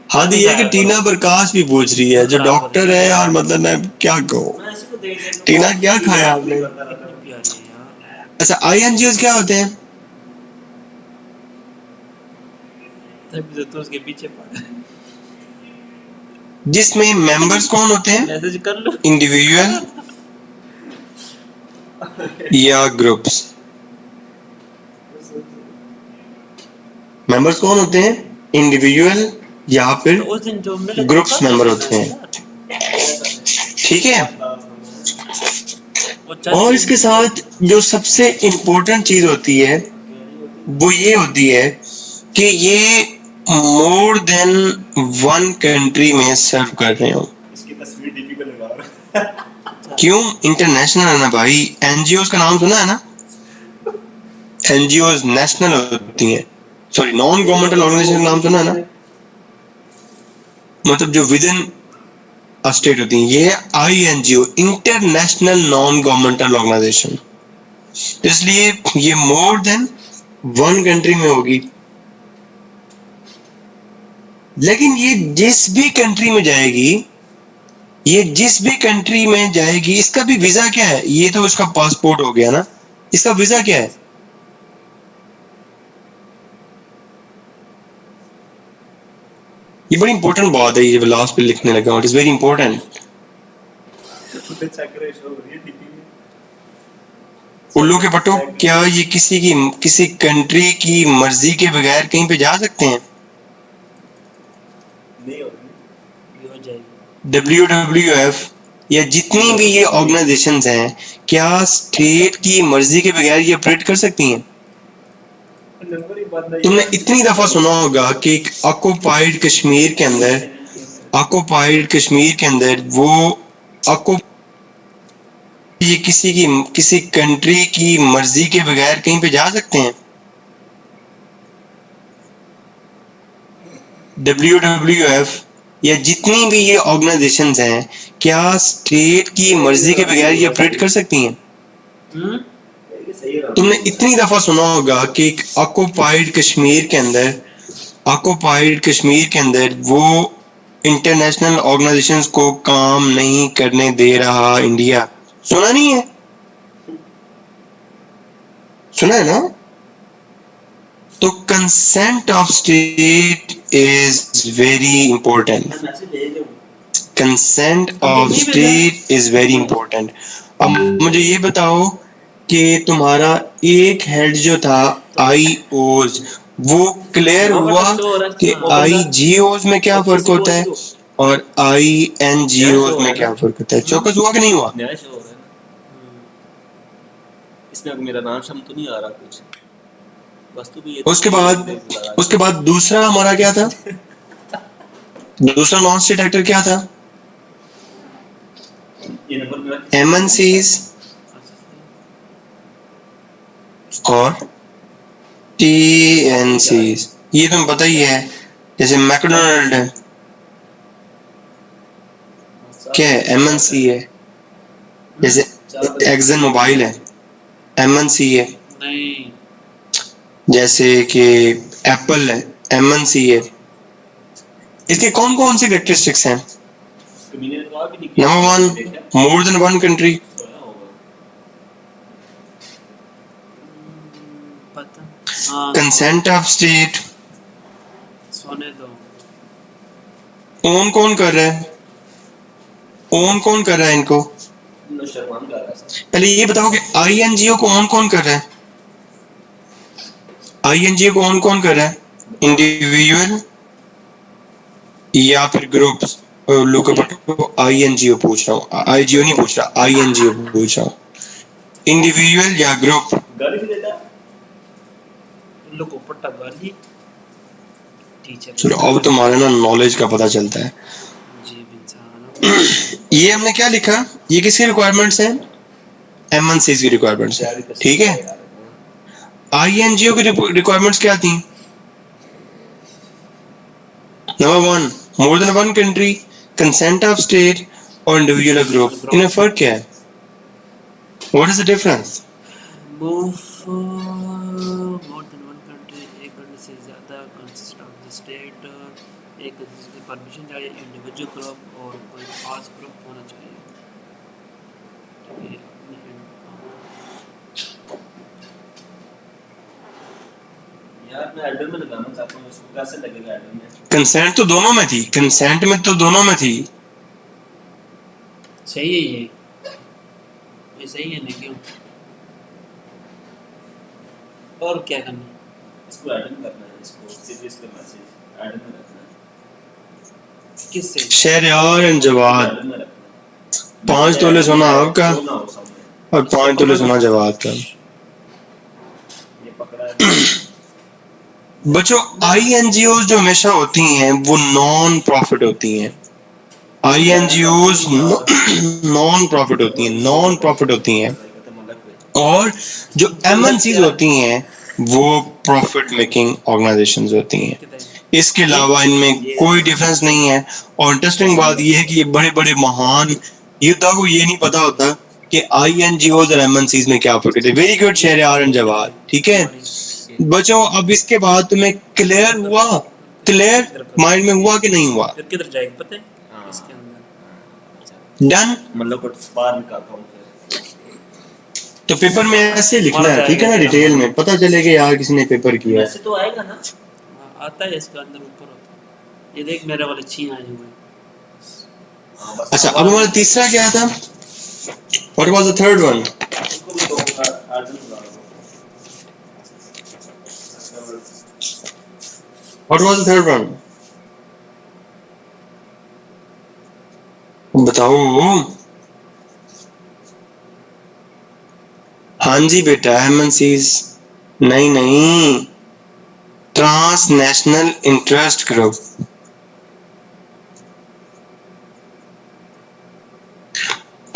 हद ये कि टीना प्रकाश भी पूछ रही है, जो डॉक्टर है, और मतलब मैं क्या कहूँ। टीना क्या खाया आपने? अच्छा, आईएनजीओस क्या होते हैं? तभी तो उसके पीछे पड़ा है। जिसमें मेंबर्स कौन होते हैं, मैसेज कर लो। इंडिविजुअल या ग्रुप्स। मेंबर्स कौन होते हैं, इंडिविजुअल या फिर तो उस दिन जो मिले थे वो ग्रुप्स कर मेंबर लेना होते हैं, यार। ठीक है। वो और इसके साथ जो सबसे इम्पोर्टेंट चीज होती है वो ये होती है कि ये मोर देन वन कंट्री में सर्व कर रहे हो। इसकी तस्वीर डीपी पे लगा रहा है। क्यों, इंटरनेशनल है ना भाई। एनजीओ का नाम सुना है ना, एनजीओ नेशनल होती हैं, सॉरी नॉन गवर्नमेंटल ऑर्गेनाइजेशन का नाम सुना है ना, मतलब जो विद इन स्टेट होती हैं। ये INGO, international non governmental organisation, इसलिए ये मोर देन वन कंट्री में होगी। लेकिन ये जिस भी कंट्री में जाएगी, ये जिस भी कंट्री में जाएगी, इसका भी वीजा क्या है, ये तो उसका पासपोर्ट हो गया ना, इसका वीजा क्या है। ये बड़ी इंपॉर्टेंट बात है, ये लास्ट पे लिखने लगा हूं, इट इज वेरी इंपॉर्टेंट। उसे चेक करे शो हो रही है डीपी में। उल्लू के पट्टो, क्या ये किसी कंट्री की मर्जी के बगैर कहीं पे जा सकते हैं। नहीं होगी। ये हो जाएगी। WWF या जितनी भी ये ऑर्गेनाइजेशंस हैं, क्या स्टेट की मर्जी के बगैर ये ऑपरेट कर सकती हैं। नंबर ही बंद है। तुमने इतनी दफा सुना होगा कि ऑक्युपाइड कश्मीर के अंदर, ऑक्युपाइड कश्मीर के अंदर वो ऑक्यु ये किसी कंट्री की मर्जी के बगैर कहीं पे जा सकते हैं। WWF या जितनी भी ये ऑर्गेनाइजेशंस हैं, क्या स्टेट की मर्जी के बगैर ये ऑपरेट कर सकती हैं। सही रहा। तुमने इतनी दफा सुना होगा कि ऑक्युपाइड कश्मीर के अंदर, ऑक्युपाइड कश्मीर के अंदर वो इंटरनेशनल ऑर्गेनाइजेशंस को काम नहीं करने दे रहा इंडिया। सुना नहीं है, सुना है ना। तो consent of state is very important, message भेज दो। Consent of state is very important. अब मुझे ये बताओ कि तुम्हारा एक हेड जो था आईओज, वो क्लियर हुआ कि आईजीओज में क्या फर्क होता है और आईएनजीओज में क्या फर्क होता है। चौकस हुआ कि नहीं हुआ। नया शो हो रहा है ना। इसमें मेरा नाम शम तो नहीं आ रहा कुछ, बस तो भी ये उसके बाद दूसरा हमारा क्या था, दूसरा नॉन स्टेट एक्टर क्या था, ये नंबर मेरा एमएनसीज और टीएनसीज। ये तुम्हें पता ही है, जैसे मैकडोनल्ड है, क्या है, एमएनसी है। जैसे एक्सन मोबाइल है, एमएनसी है। नहीं, जैसे कि एप्पल है, एमएनसी है। इसके कौन कौन से कैरेक्टरिस्टिक्स हैं। Number one, more than one country. पता। हाँ, कंसेंट ऑफ स्टेट। सोने दो। ओन कौन कर रहा है, ओन कौन कर रहा है इनको। पहले ये बताओ कि आईएनजीओ को ओन कौन कर रहा है, आईएनजीओ को ओन कौन कर रहा है, इंडिविजुअल या फिर ग्रुप्स। आईएनजीओ पूछ रहा हूँ, आईजीओ नहीं पूछ रहा, आईएनजीओ पूछ रहा हूँ। इंडिविजुअल या ग्रुप। गाली भी देता है। लोग को पट्टा गाली टीचर। चलो अब तुम्हारे ना नॉलेज का पता चलता है। जी इंसान। ये हमने क्या लिखा, ये किसकी रिक्वायरमेंट्स हैं, एमएनसीज की रिक्वायरमेंट्स हैं, ठीक है। आईएनजीओ की रिक्वायरमेंट्स क्या थी। Number one, more than one country, consent of state और इंडिविजुअल ग्रुप। इनमें फर्क क्या है, what is the difference. More than one country, एक कंट्री से ज़्यादा, कंसिस्ट ऑफ द स्टेट, एक जिसकी परमिशन चाहिए, इंडिविजुअल ग्रुप और कोई खास ग्रुप होना चाहिए। यार मैं एडमिन में लगाना चाहता हूँ, उसको कैसे लगेगा एडमिन में? कंसेंट तो दोनों में थी, कंसेंट में तो दोनों में थी। सही है ये सही है नहीं क्यों? और क्या करना है? इसको एडमिन करना है, इसको सिर्फ इस पे मैसेज एडमिन में रखना है। किससे? शहरयार एंड जवाद, एडमिन में रखना है। 5 तोले सोना आपका शो ना हो सामने। और 5 तोले सोना जवाद का। ये पकड़ा है। बच्चों INGO जो हमेशा होती हैं वो नॉन प्रॉफिट होती हैं। INGOs नॉन प्रॉफिट होती हैं, नॉन प्रॉफिट होती हैं। और जो MNCs होती हैं वो प्रॉफिट मेकिंग ऑर्गेनाइजेशंस होती हैं। इसके अलावा इनमें कोई डिफरेंस नहीं है। और इंटरेस्टिंग बात यह है कि ये बड़े बड़े महान योद्धा को ये नहीं पता होता कि INGOs और MNCs में क्या फर्क है। Very good Shahryar and Jawad, ठीक है बच्चों। अब इसके बाद तुम्हें क्लियर हुआ, क्लियर माइंड में हुआ कि नहीं हुआ? फिर किधर जाएगा पता है? हाँ। इसके अंदर डन। मतलब कुछ बाहर निकालता हूँ फिर। तो पेपर में ऐसे लिखना है, ठीक है ना, डिटेल में पता चलेगा यार किसी ने पेपर किया। वैसे तो आएगा ना? हाँ, आता है इसके अंदर ऊपर होता है। ये देख मेरे वाले छी आए हुए हैं। हाँ, बस अच्छा अब हमारा तीसरा क्या था? What was the third one? इसको भी कहूँगा एडमिन लगा दो। What was the third one? बताओ। हाँ जी बेटा, MNCs नहीं नहीं, ट्रांसनेशनल इंटरेस्ट ग्रुप।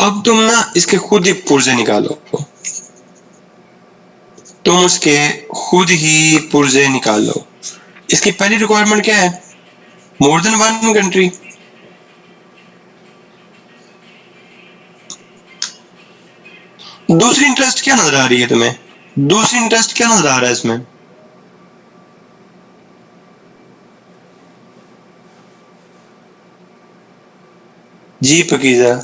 अब तुम ना इसके खुद ही पुर्जे निकालो, तुम उसके खुद ही पुर्जे निकालो। इसकी पहली रिक्वायरमेंट क्या है? More than one country. दूसरी इंटरेस्ट क्या नजर आ रही है तुम्हें? दूसरी इंटरेस्ट क्या नजर आ रहा है इसमें? जी पकीजा,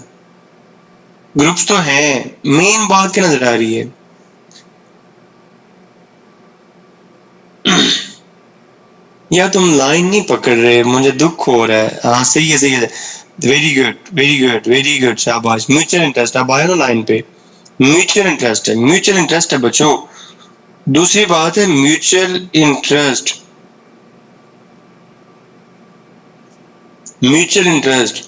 ग्रुप्स तो हैं, मेन बात क्या नजर आ रही है? या तुम लाइन नहीं पकड़ रहे, मुझे दुख हो रहा है। हाँ सही है, सही है, very good very good very good, शाबाश। म्यूचुअल इंटरेस्ट, अब आए ना लाइन पे। म्यूचुअल इंटरेस्ट है, म्यूचुअल इंटरेस्ट है बच्चों। दूसरी बात है म्यूचुअल इंटरेस्ट, म्यूचुअल इंटरेस्ट।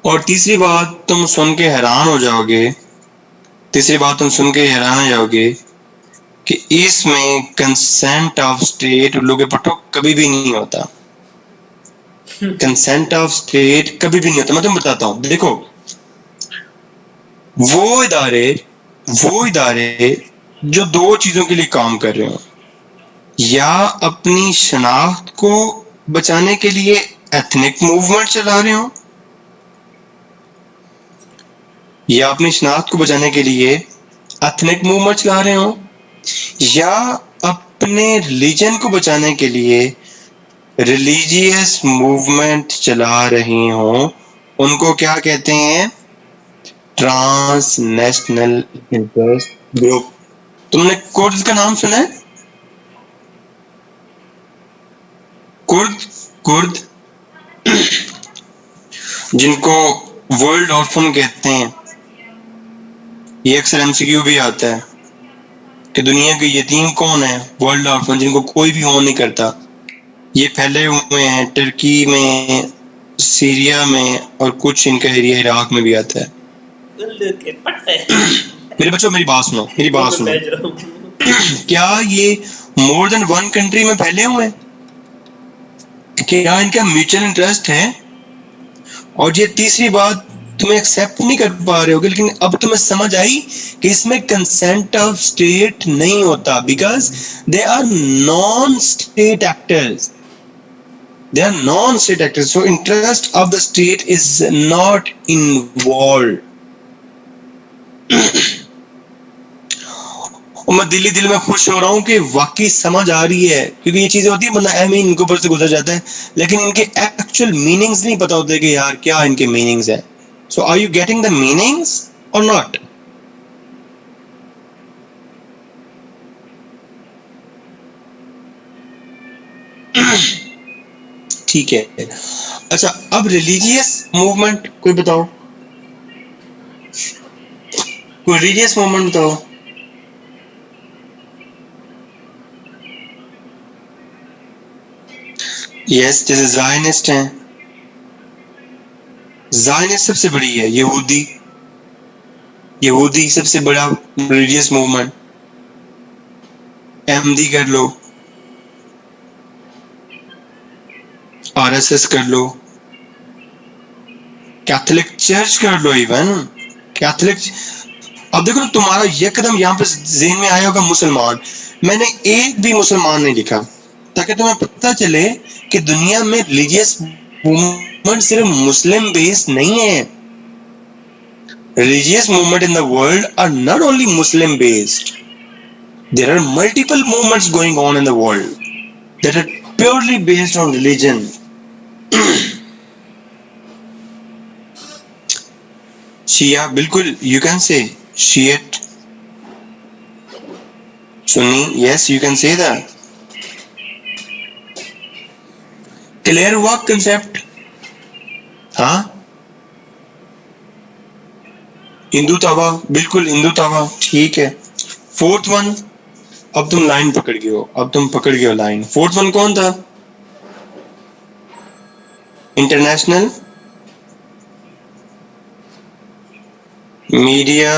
और तीसरी बात तुम सुन के हैरान हो जाओगे, तीसरी बात तुम सुन के हैरान हो जाओगे कि इसमें कंसेंट ऑफ स्टेट लोगे पटो कभी भी नहीं होता। कंसेंट ऑफ स्टेट कभी भी नहीं होता। मैं तुम्हें बताता हूं, देखो वो इदारे जो दो चीजों के लिए काम कर रहे हो, या अपनी शनाख्त को बचाने के लिए एथनिक मूवमेंट चला रहे हो, या अपनी शनाख्त को बचाने के लिए एथनिक मूवमेंट चला रहे हो, या अपने रिलीजन को बचाने के लिए रिलीजियस मूवमेंट चला रही हो, उनको क्या कहते हैं? Transnational interest group. तुमने कुर्द का नाम सुना है? कुर्द, कुर्द जिनको वर्ल्ड ऑर्फन कहते हैं, ये अक्सर MCQ भी आता है कि दुनिया के यतीम कौन है? वर्ल्ड ऑर्फन, जिनको कोई भी ओन नहीं करता। ये फैले हुए हैं टर्की में, सीरिया में, और कुछ इनका एरिया इराक में भी आता है। मेरे बच्चों मेरी बात सुनो, मेरी बात सुनो। क्या ये मोर देन वन कंट्री में फैले हुए हैं? क्या इनका म्यूचुअल इंटरेस्ट है? और ये तीसरी बात तुम्हें एक्सेप्ट नहीं कर पा रहे होगे, लेकिन अब तुम्हें समझ आई कि इसमें कंसेंट ऑफ स्टेट नहीं होता, because they are non state actors, they are non-state actors, so interest of the state is not involved. और मैं दिल में खुश हो रहा हूँ कि वाकई समझ आ रही है, क्योंकि ये चीजें होती है बंदा ऐसे ही इनके ऊपर से गुजर जाता है, लेकिन इनके एक्चुअल मीनिंग्स नहीं पता होते कि यार क्या इनके मीनिंग्स है। So are you getting the meanings or not? ठीक है। अच्छा, अब रिलीजियस मूवमेंट कोई बताओ, कोई रिलीजियस मूवमेंट बताओ। यस, जैसे जायनिस्ट हैं, जायनिस्ट सबसे बड़ी है, यहूदी, यहूदी सबसे बड़ा रिलीजियस मूवमेंट। अहमदी कर लो, आरएसएस कर लो, कैथोलिक चर्च कर लो, इवन कैथोलिक। अब देखो ना, तुम्हारा यकदम यहाँ पे ज़हन में आया होगा मुसलमान। मैंने एक भी मुसलमान नहीं लिखा, ताकि तुम्हें पता चले कि दुनिया में रिलीजियस मूवमेंट सिर्फ मुस्लिम बेस्ड नहीं है। Religious movement in the world are not only Muslim based. There are multiple movements going on in the world that are purely based on religion. Shia, बिल्कुल, you can say Shiite, Sunni, yes, you can say that. Clear हुआ concept? हाँ, हिंदू तवा, बिल्कुल हिंदू तवा, ठीक है। Fourth one, अब तुम line पकड़ गए हो, अब तुम पकड़ गए हो लाइन। फोर्थ वन कौन था? International media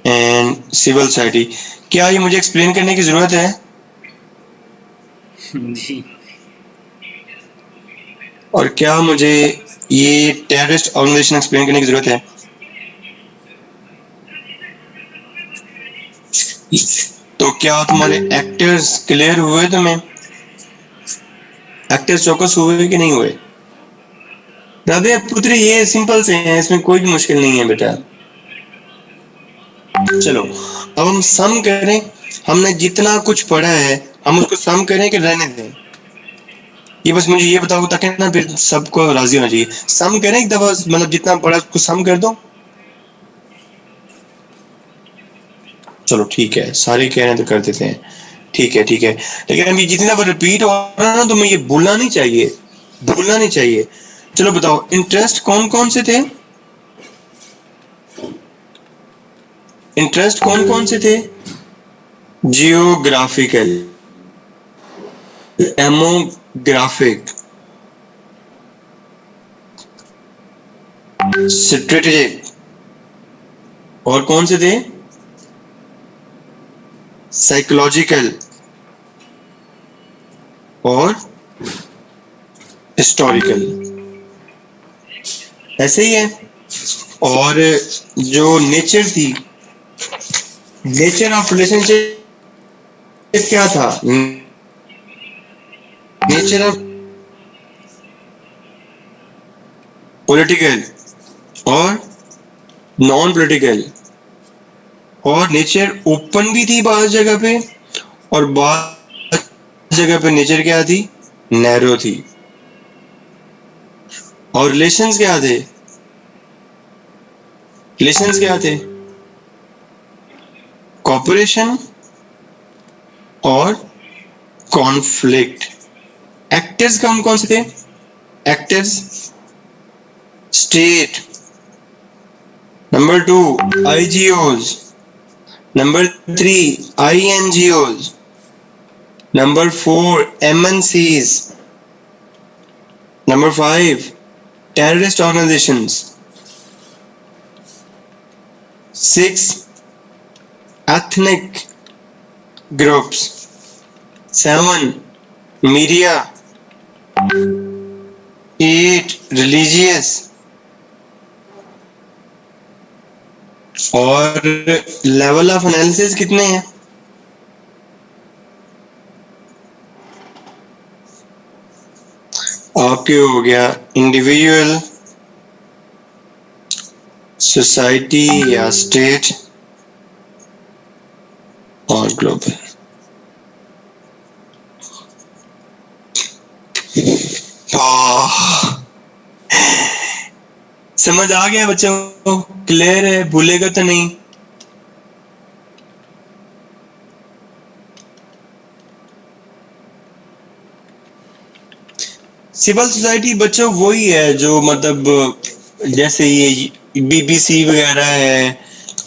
and civil society. क्या ये मुझे एक्सप्लेन करने की जरूरत है? जी और क्या मुझे ये टेररिस्ट ऑर्गेनाइजेशन एक्सप्लेन करने की जरूरत है? तो क्या तुम्हारे एक्टर्स क्लियर हुए? तुम्हें एक्टर्स चौकस हुए कि नहीं हुए? राधे पुत्री, ये सिंपल से हैं, इसमें कोई भी मुश्किल नहीं है बेटा। चलो, अब हम सम करें। हमने जितना कुछ पढ़ा है हम उसको सम करें कि रहने दें? ये बस मुझे ये बताओ, ताकि ना फिर सबको राजी होना चाहिए। सम करें एक दफा, मतलब जितना पढ़ा उसको सम कर दो। चलो ठीक है, सारे कह रहे हैं तो कर देते हैं। ठीक है, ठीक है, लेकिन अभी जितनी दफा रिपीट हो रहा है ना, तुम्हें ये भूलना नहीं चाहिए, भूलना नहीं चाहिए। चलो बताओ, इंटरेस्ट कौन कौन से थे? इंटरेस्ट कौन कौन से थे? जियोग्राफिकल, डेमोग्राफिक, स्ट्रेटेजिक, और कौन से थे? साइकोलॉजिकल और हिस्टोरिकल। ऐसे ही है। और जो नेचर थी, नेचर ऑफ रिलेशनशिप क्या था? नेचर ऑफ पॉलिटिकल और नॉन पॉलिटिकल। और नेचर ओपन भी थी बाहर जगह पे, और बाहर जगह पे नेचर क्या थी? नैरो थी। और रिलेशंस क्या थे? रिलेशंस क्या थे? कॉपरेशन और कॉन्फ्लिक्ट। एक्टर्स कौन कौन से थे? Actors, state, number 2 IGOs, number 3 INGOs, number 4 MNCs, number 5 terrorist organizations, 6 ethnic groups, 7 media, 8 religious, और लेवल ऑफ एनालिसिस कितने हैं? आपके हो गया इंडिविजुअल, सोसाइटी या स्टेट, और ग्लोबल। समझ आ गया बच्चों को? क्लियर है? भूलेगा तो नहीं? सिविल सोसाइटी बच्चों वही है जो मतलब जैसे ये बीबीसी वगैरह है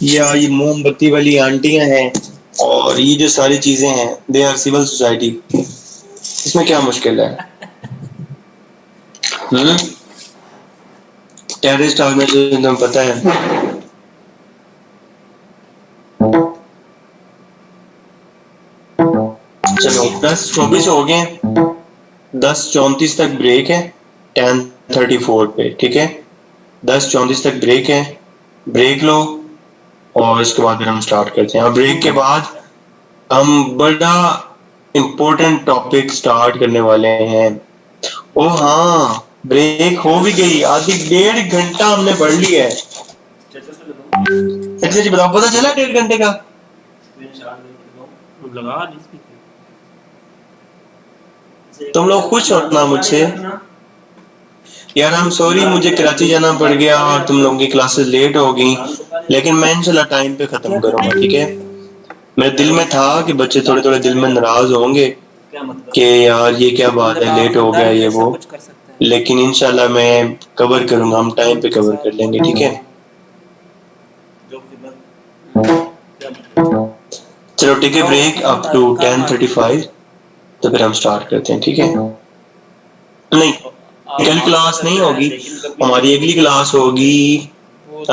या ये मोमबत्ती वाली आंटियां हैं और ये जो सारी चीजें हैं दे आर सिविल सोसाइटी। इसमें क्या मुश्किल है? हम्म। टेररिस्ट ऑर्गेनाइजेशन तुम्हें पता है? चलो 10:24 हो गए, 10:34 तक ब्रेक है, 10:34 पे, ठीक है। 10:34 तक ब्रेक है, ब्रेक लो और इसके बाद फिर हम स्टार्ट करते हैं। और ब्रेक के बाद हम बड़ा इम्पोर्टेंट टॉपिक स्टार्ट करने वाले हैं। ओ हाँ, ब्रेक हो भी गई, आधी 1.5 घंटा हमने पढ़ लिया है। स्टेटस पे लगाऊं? अच्छा जी बताओ, पता चला 1.5 घंटे का? स्क्रीनशॉट लेके लगाऊं? अब लगा नहीं स्पीकर। तुम लोग खुश होना मुझसे यार। हम सॉरी, मुझे कराची जाना पड़ गया और तुम लोगों की क्लासेस लेट हो गई, लेकिन मैं इंशाल्लाह टाइम पे खत्म करूंगा, ठीक है। मेरे दिल में था कि बच्चे थोड़े थोड़े दिल में नाराज होंगे क्या मतलब? कि यार ये क्या बात है, लेट हो गया ये ऐसा वो, कुछ कर सकता है। लेकिन इंशाल्लाह मैं कवर करूंगा, हम टाइम पे कवर कर लेंगे, ठीक है। जो कि बात क्या मतलब? चलो ठीक है, ब्रेक अप टू 10:35, तो फिर हम स्टार्ट करते हैं, ठीक है। नहीं, कल क्लास नहीं होगी, हमारी अगली क्लास होगी वो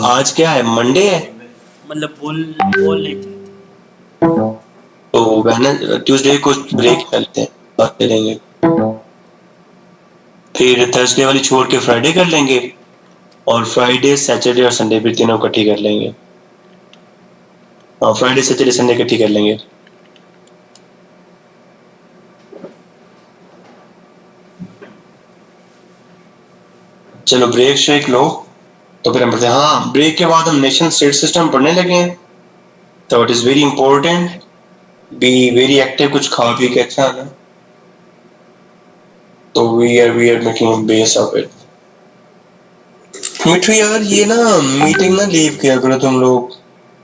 आज क्या है, मंडे है, मतलब बोल नहीं चाहिए। तो ट्यूसडे को ब्रेक करते हैं, बात करेंगे। फिर थर्सडे वाली छोड़ के फ्राइडे कर लेंगे, और फ्राइडे सैटरडे और संडे फिर तीनों इकट्ठी कर लेंगे। हाँ, फ्राइडे सैटरडे संडे इकट्ठी कर लेंगे। चलो ब्रेक शेक लो, तो फिर हम पढ़ते हैं। हाँ, ब्रेक के बाद हम नेशन स्टेट सिस्टम पढ़ने लगे हैं, तो it is very important, be very active, कुछ खा पी के अच्छा है ना, तो we are making base of it. Mithu यार, ये ना मीटिंग ना लीव किया करो तुम लोग,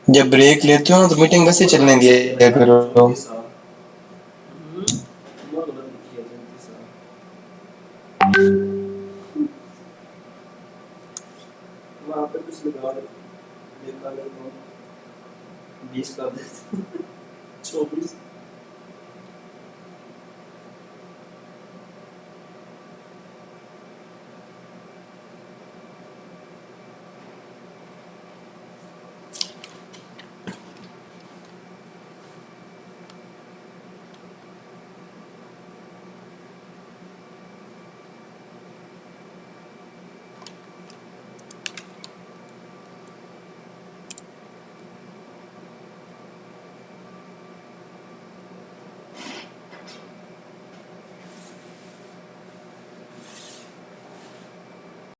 जब ब्रेक लेते हो ना तो मीटिंग वैसे चलने दिया करो। 34 साल बहुत गलत लिखी है, 34 साल। वहाँ पे कुछ लगा दे, देखा ले तो 20 कर दे 24